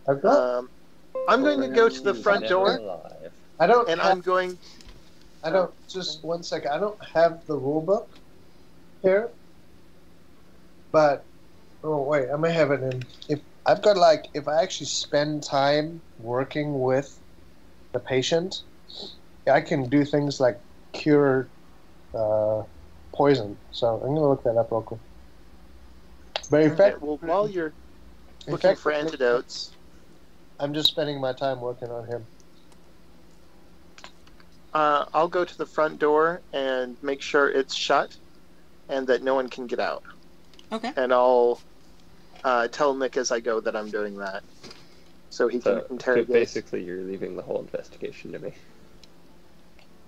I've got... I'm going to go to the front door. I don't just 1 second. I don't have the rule book here. But oh wait, I may have it in if I actually spend time working with the patient, I can do things like cure poison. So I'm gonna look that up real quick. But in fact, well, while you're looking for antidotes, I'm just spending my time working on him. I'll go to the front door and make sure it's shut and that no one can get out. Okay. And I'll tell Nick as I go that I'm doing that. So he can interrogate. Basically, you're leaving the whole investigation to me.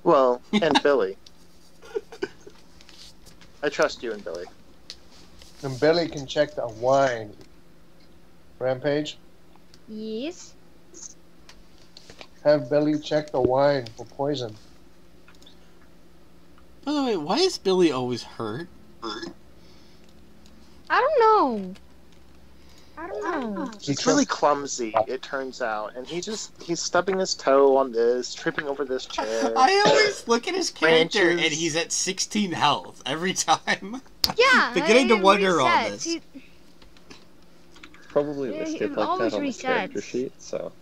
Well, and Billy. I trust you and Billy. And Billy can check the wine. Rampage? Yes. Have Billy check the wine for poison. By the way, why is Billy always hurt? I don't know. I don't know. He's really clumsy, it turns out, and he's stubbing his toe on this, tripping over this chair. I always look at his character Branches. and he's at 16 health every time. Yeah. Beginning to it wonder on resets. this. Probably Yeah, listed it like always that on the character resets. sheet, so...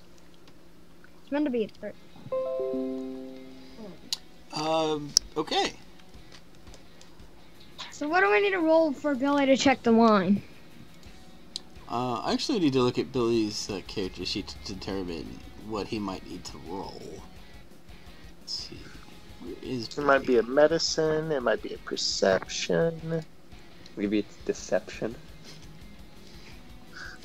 It's meant to be a 30. Okay. So what do I need to roll for Billy to check the wine? I actually need to look at Billy's character sheet to determine what he might need to roll. Let's see. Where is It Billy? might be a medicine, it might be a perception. Maybe it's deception.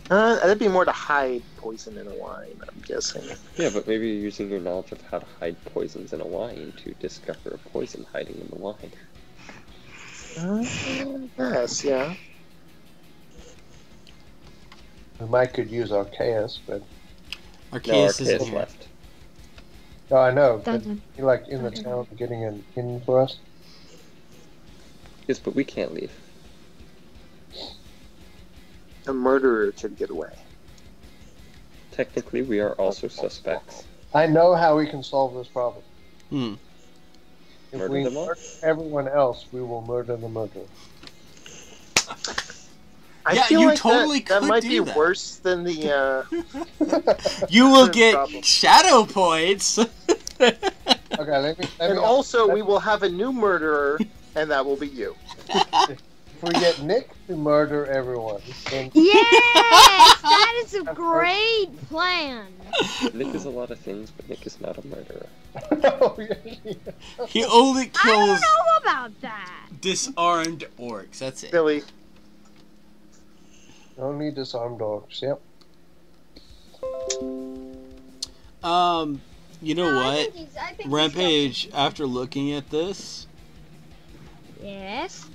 That'd be more to hide poison in a wine, I'm guessing. Yeah, but maybe you're using your knowledge of how to hide poisons in a wine to discover a poison hiding in the wine. Yes, yeah. We might could use Arceus, but... Arceus No, is Arceus here. left. Oh, I know, but Dun-dun. you're like in the town getting an in for us. Yes, but we can't leave. The murderer could get away. Technically, we are also suspects. I know how we can solve this problem. Hmm. If Murder we them all? murder everyone else, we will murder the murderer. I Yeah, feel you like totally that could might do be that. worse than the, You will No get problem. shadow points. Okay, let me and also we will have a new murderer, and that will be you. if we get Nick to murder everyone, then Yes! That is a great plan. Nick is a lot of things, but Nick is not a murderer. Oh, yeah. He only I don't kills know about that. disarmed orcs. That's it. Billy, Only disarmed orcs, yep. You know I what? think he's Rampage, after looking at this, Yes.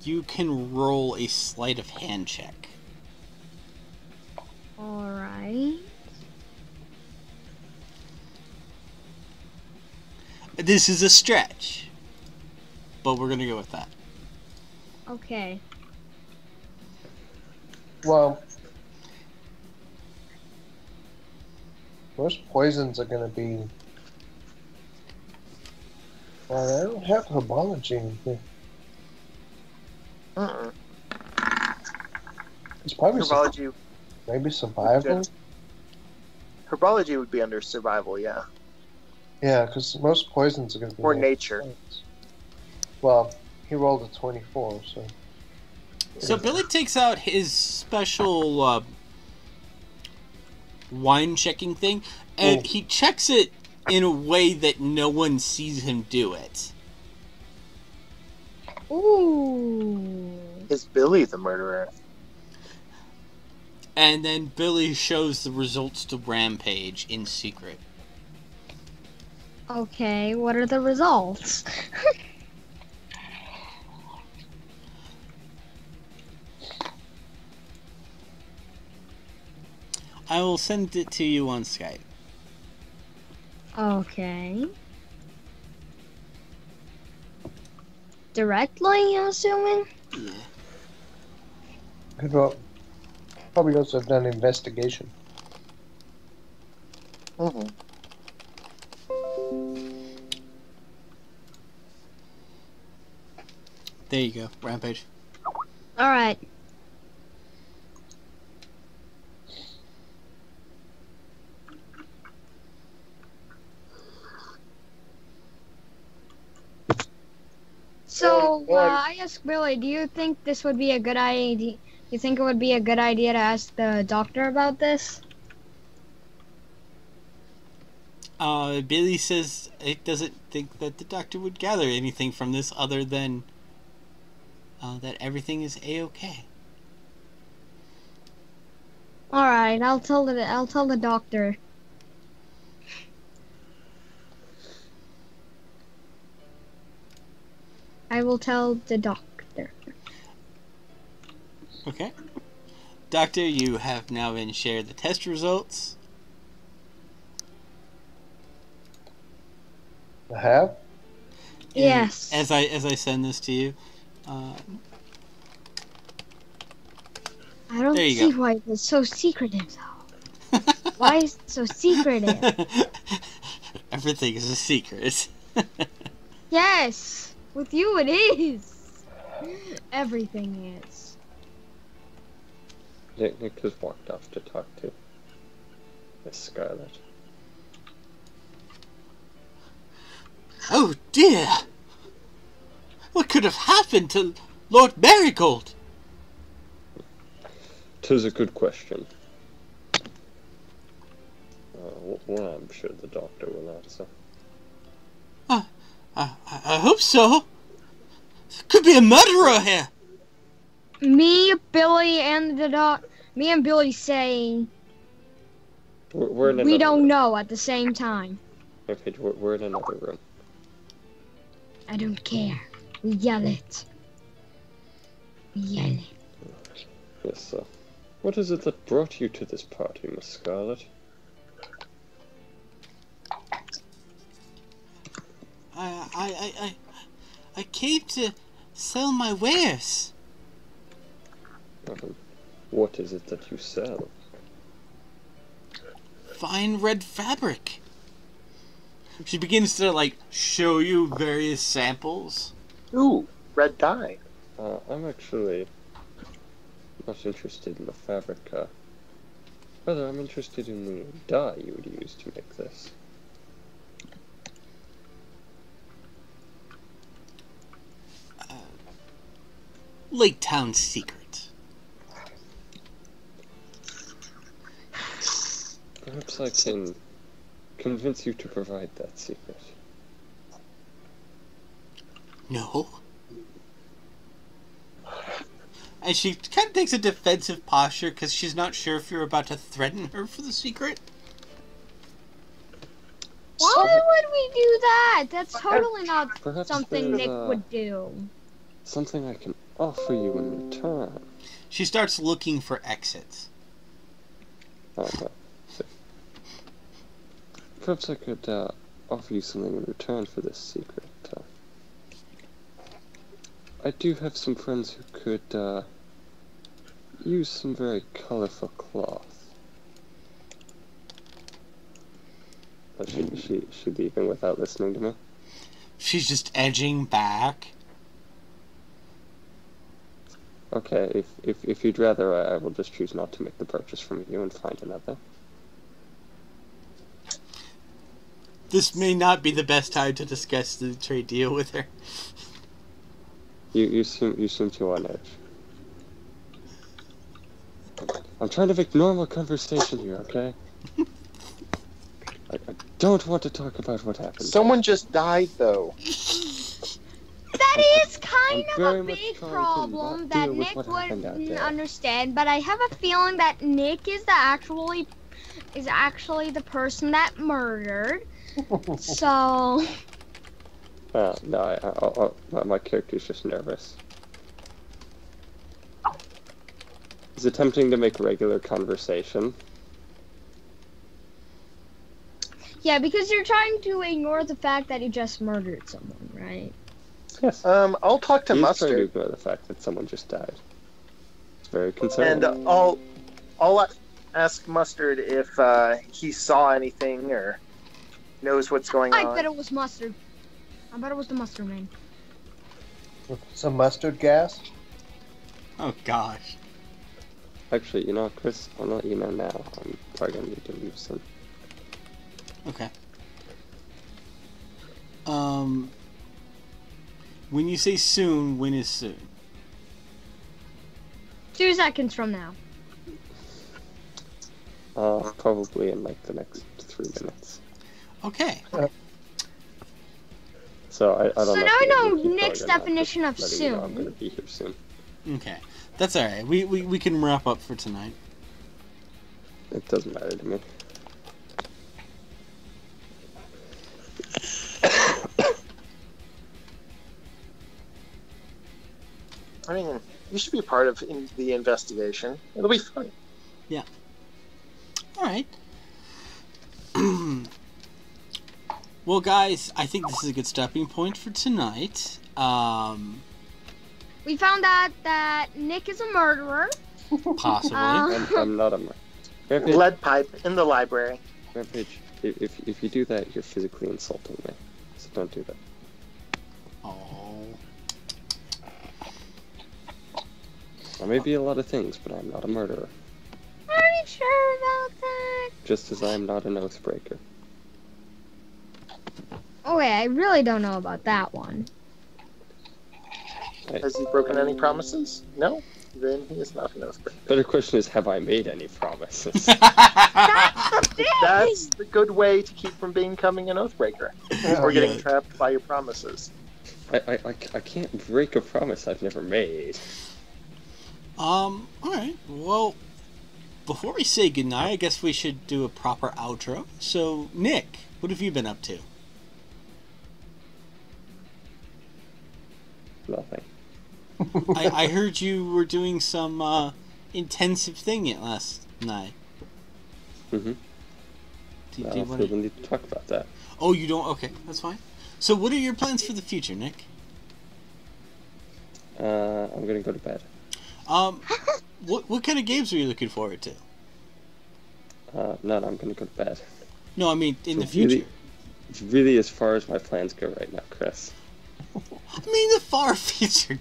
you can roll a sleight of hand check. Alright. This is a stretch, but we're gonna go with that. Okay. Well, most poisons are going to be... Well, I don't have herbology in here. It's probably herbology. maybe survival. Herbology would be under survival, yeah. Yeah, because most poisons are going to be... Or nature. Well, he rolled a 24, so... So Billy takes out his special wine checking thing, and he checks it in a way that no one sees him do it. Ooh. Is Billy the murderer? And then Billy shows the results to Rampage in secret. Okay, what are the results? I will send it to you on Skype. Okay. Directly, I'm assuming? Yeah. Could probably also have done investigation. Mm-hmm. There you go, Rampage. Alright. So, I asked Billy, do you think this would be a good idea? Do you think it would be a good idea to ask the doctor about this? Billy says it doesn't think that the doctor would gather anything from this other than that everything is a-okay. Alright, I'll tell the doctor. I will tell the doctor. Okay. Doctor, you have now been shared the test results. I have? Yes. As I send this to you. I don't There you see go. why it's so secretive, though. Why is it so secretive? Everything is a secret. Yes, with you it is. Everything is. Nick has walked off to talk to Miss Scarlet. Oh dear! What could have happened to Lord Marigold? 'Tis a good question. Well, I'm sure the doctor will answer. I hope so. Could be a murderer here. Me, Billy, and the dog. Me and Billy say We're in another we don't room. know at the same time. Rampage, we're in another room. I don't care. We yell it. We yell it. Yes, sir. What is it that brought you to this party, Miss Scarlet? I came to sell my wares. What is it that you sell? Fine red fabric. She begins to, like, show you various samples. Ooh, red dye. I'm actually not interested in the fabric. Rather, I'm interested in the dye you would use to make this. Lake Town secret. Perhaps I can convince you to provide that secret. No. And she kind of takes a defensive posture because she's not sure if you're about to threaten her for the secret. Why would we do that? That's totally not Perhaps something there's, Nick would do. Something I can offer you in return. She starts looking for exits. Perhaps I could offer you something in return for this secret. I do have some friends who could use some very colorful cloth. She leaving without listening to me? She's just edging back. Okay, if you'd rather, I will just choose not to make the purchase from you and find another. This may not be the best time to discuss the trade deal with her. You seem too on edge. I'm trying to make normal conversation here, okay? I don't want to talk about what happened. Someone just died, though. That is kind of very a much big trying to problem not that deal with Nick what happened out wouldn't there. understand, but I have a feeling that Nick is actually the person that murdered. So No, my character's just nervous. He's attempting to make regular conversation. yeah, because you're trying to ignore the fact that you just murdered someone, right? Yes. I'll talk to He's trying to Mustard, ignore the fact that someone just died. It's very concerning. and I'll ask Mustard if he saw anything or knows what's going I on. bet it was Mustard. I bet it was the Mustard man. Some mustard gas? Oh gosh. Actually, you know, Chris, I'll let you know now. I'm probably gonna need to leave soon. Okay. When you say soon, when is soon? 2 seconds from now. Probably in like the next 3 minutes. Okay. So I don't So know. now if we you're know gonna keep Nick's going or not, definition just of letting you know I'm soon. gonna be here soon. Okay. That's alright. We can wrap up for tonight. It doesn't matter to me. I mean, you should be part of the investigation. It'll be fun. Alright. Well, guys, I think this is a good stopping point for tonight. We found out that Nick is a murderer. Possibly. I'm not a murderer. Rampage, Lead pipe in the library. Rampage, if you do that, you're physically insulting me. So don't do that. Oh. I may be a lot of things, but I'm not a murderer. Are you sure about that? Just as I'm not an oathbreaker. Okay, I really don't know about that one. Has he broken any promises? No? Then he is not an oathbreaker. Better question is, have I made any promises? That's the thing! That's the good way to keep from becoming an oathbreaker. Or getting trapped by your promises. I can't break a promise I've never made. Alright. Well, before we say goodnight, I guess we should do a proper outro. So, Nick, what have you been up to? Nothing. I heard you were doing some intensive thing last night. Mm-hmm. Do I you don't want feel the need to talk about that. Oh, you don't? Okay, that's fine. So what are your plans for the future, Nick? I'm gonna go to bed. What kind of games are you looking forward to? None, I'm gonna go to bed. No, I mean in the Really- future. It's really as far as my plans go right now, Chris. I mean the far future.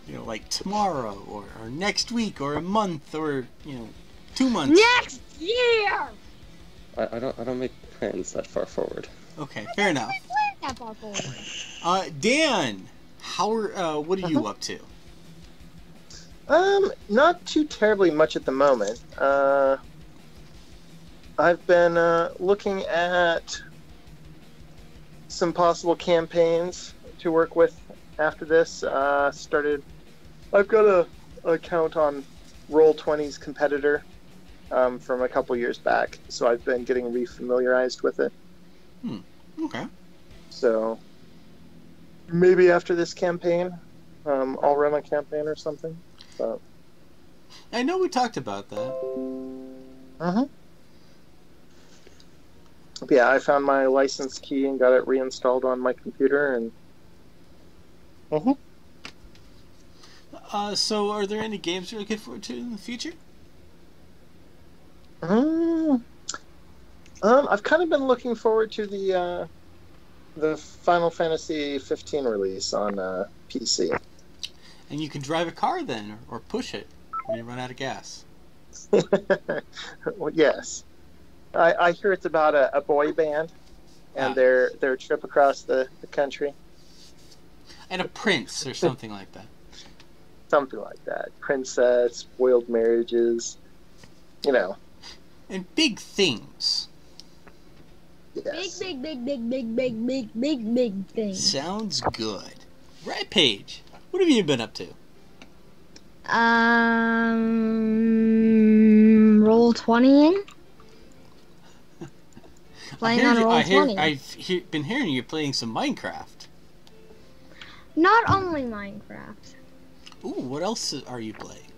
You know, like tomorrow or next week or a month or 2 months. Next year! I don't make plans that far forward. Okay, fair enough. That far forward. Dan, what are you up to? Not too terribly much at the moment. I've been looking at some possible campaigns to work with after this. I've got a account on Roll20's competitor from a couple years back, so I've been getting refamiliarized with it. Okay. So maybe after this campaign, I'll run a campaign or something. So. I know we talked about that. Yeah, I found my license key and got it reinstalled on my computer, and. So are there any games you're looking forward to in the future? I've kind of been looking forward to the Final Fantasy 15 release on PC. And you can drive a car then, or push it when you run out of gas. Well, yes. I hear it's about a boy band and their trip across the country. And a prince or something like that. Something like that. Princess, spoiled marriages, And big things. Yes. Big thing. Sounds good. Rampage, what have you been up to? Roll20ing? Playing on Roll20. I've been hearing you playing some Minecraft. Not only Minecraft. Ooh, what else are you playing?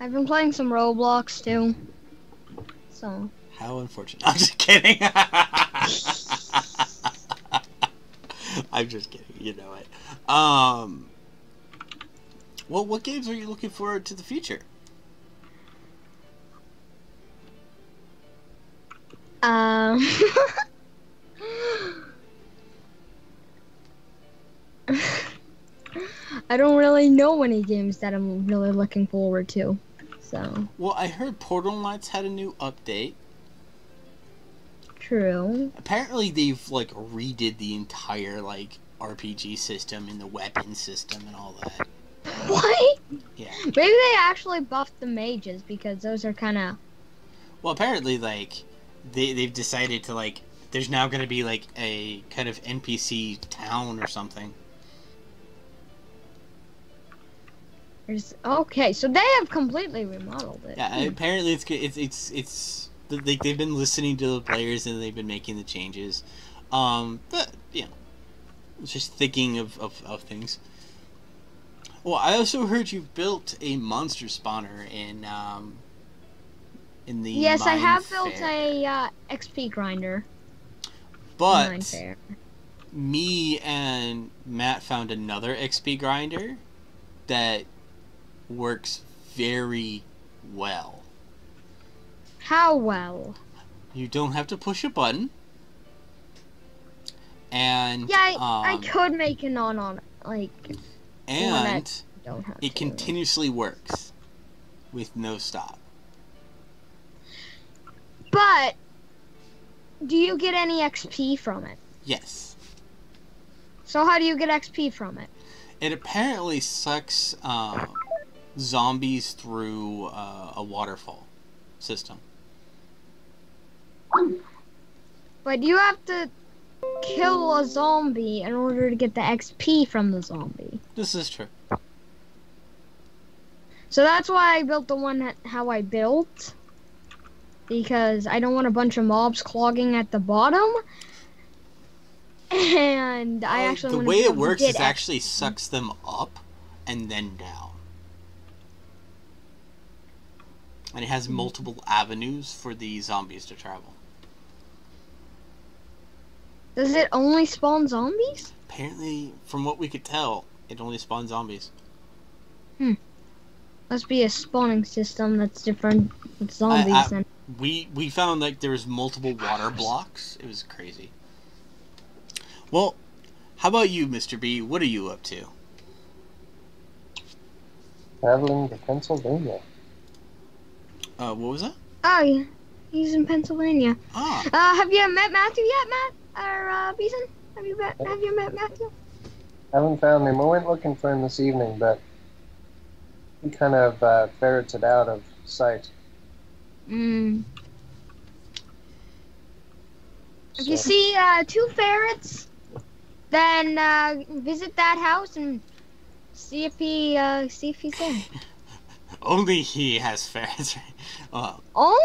I've been playing some Roblox too. So. How unfortunate. I'm just kidding. I'm just kidding. You know it. Well, what games are you looking forward to the future? I don't really know any games that I'm really looking forward to. So. Well, I heard Portal Knights had a new update. True. Apparently they've redid the entire RPG system and the weapon system and all that. What? Yeah. Maybe they actually buffed the mages because those are kind of. Well, apparently they've decided to there's now going to be a kind of NPC town or something. Okay, so they have completely remodeled it. Yeah, apparently it's they've been listening to the players and they've been making the changes. But just thinking of things. Well, I also heard you built a monster spawner in the Yes, I Mine have built Fair. a XP grinder. But Mine Fair. me and Matt found another XP grinder that works very well. How well? You don't have to push a button. And Yeah, I could make it on and don't have it to. continuously works with no stop. But do you get any XP from it? Yes. So how do you get XP from it? It apparently sucks zombies through a waterfall system. But you have to kill a zombie in order to get the XP from the zombie. This is true. So that's why I built the one how I built. Because I don't want a bunch of mobs clogging at the bottom. And I actually the want way to be it able to works get is actually sucks them up and then down. And it has multiple avenues for the zombies to travel. Does it only spawn zombies? Apparently, from what we could tell, it only spawns zombies. Must be a spawning system that's different with zombies. And We found like there was multiple water blocks. It was crazy. Well, how about you, Mr. B? What are you up to? Traveling to Pennsylvania. What was that? oh, yeah, he's in Pennsylvania. Ah, Have you met Matthew yet, Matt or Beason? Have you met Matthew? Haven't found him. I went looking for him this evening, but he kind of ferreted out of sight. If you So- see 2 ferrets, then visit that house and see if he's there. only he has ferrets. Only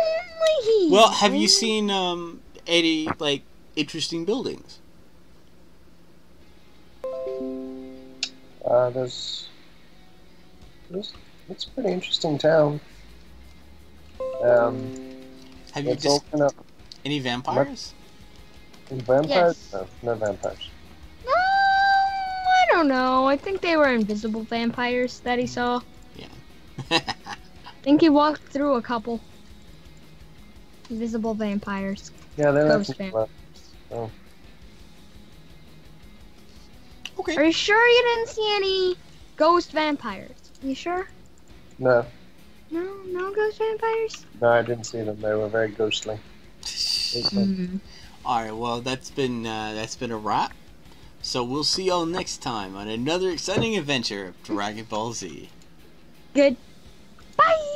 he. Well, have you Only- seen any like interesting buildings? It's a pretty interesting town. Have you It's just all kind of any vampires? vampires. Yes. No vampires. I don't know. I think they were invisible vampires that he saw. Yeah. I think he walked through a couple. Invisible vampires. Yeah, they're Ghost actually vampires. Oh. Okay. Are you sure you didn't see any ghost vampires? You sure? No, No ghost vampires? I didn't see them. They were very ghostly. All right. Well, that's been a wrap. So we'll see y'all next time on another exciting adventure of Dragon Ball Z. Good. Bye!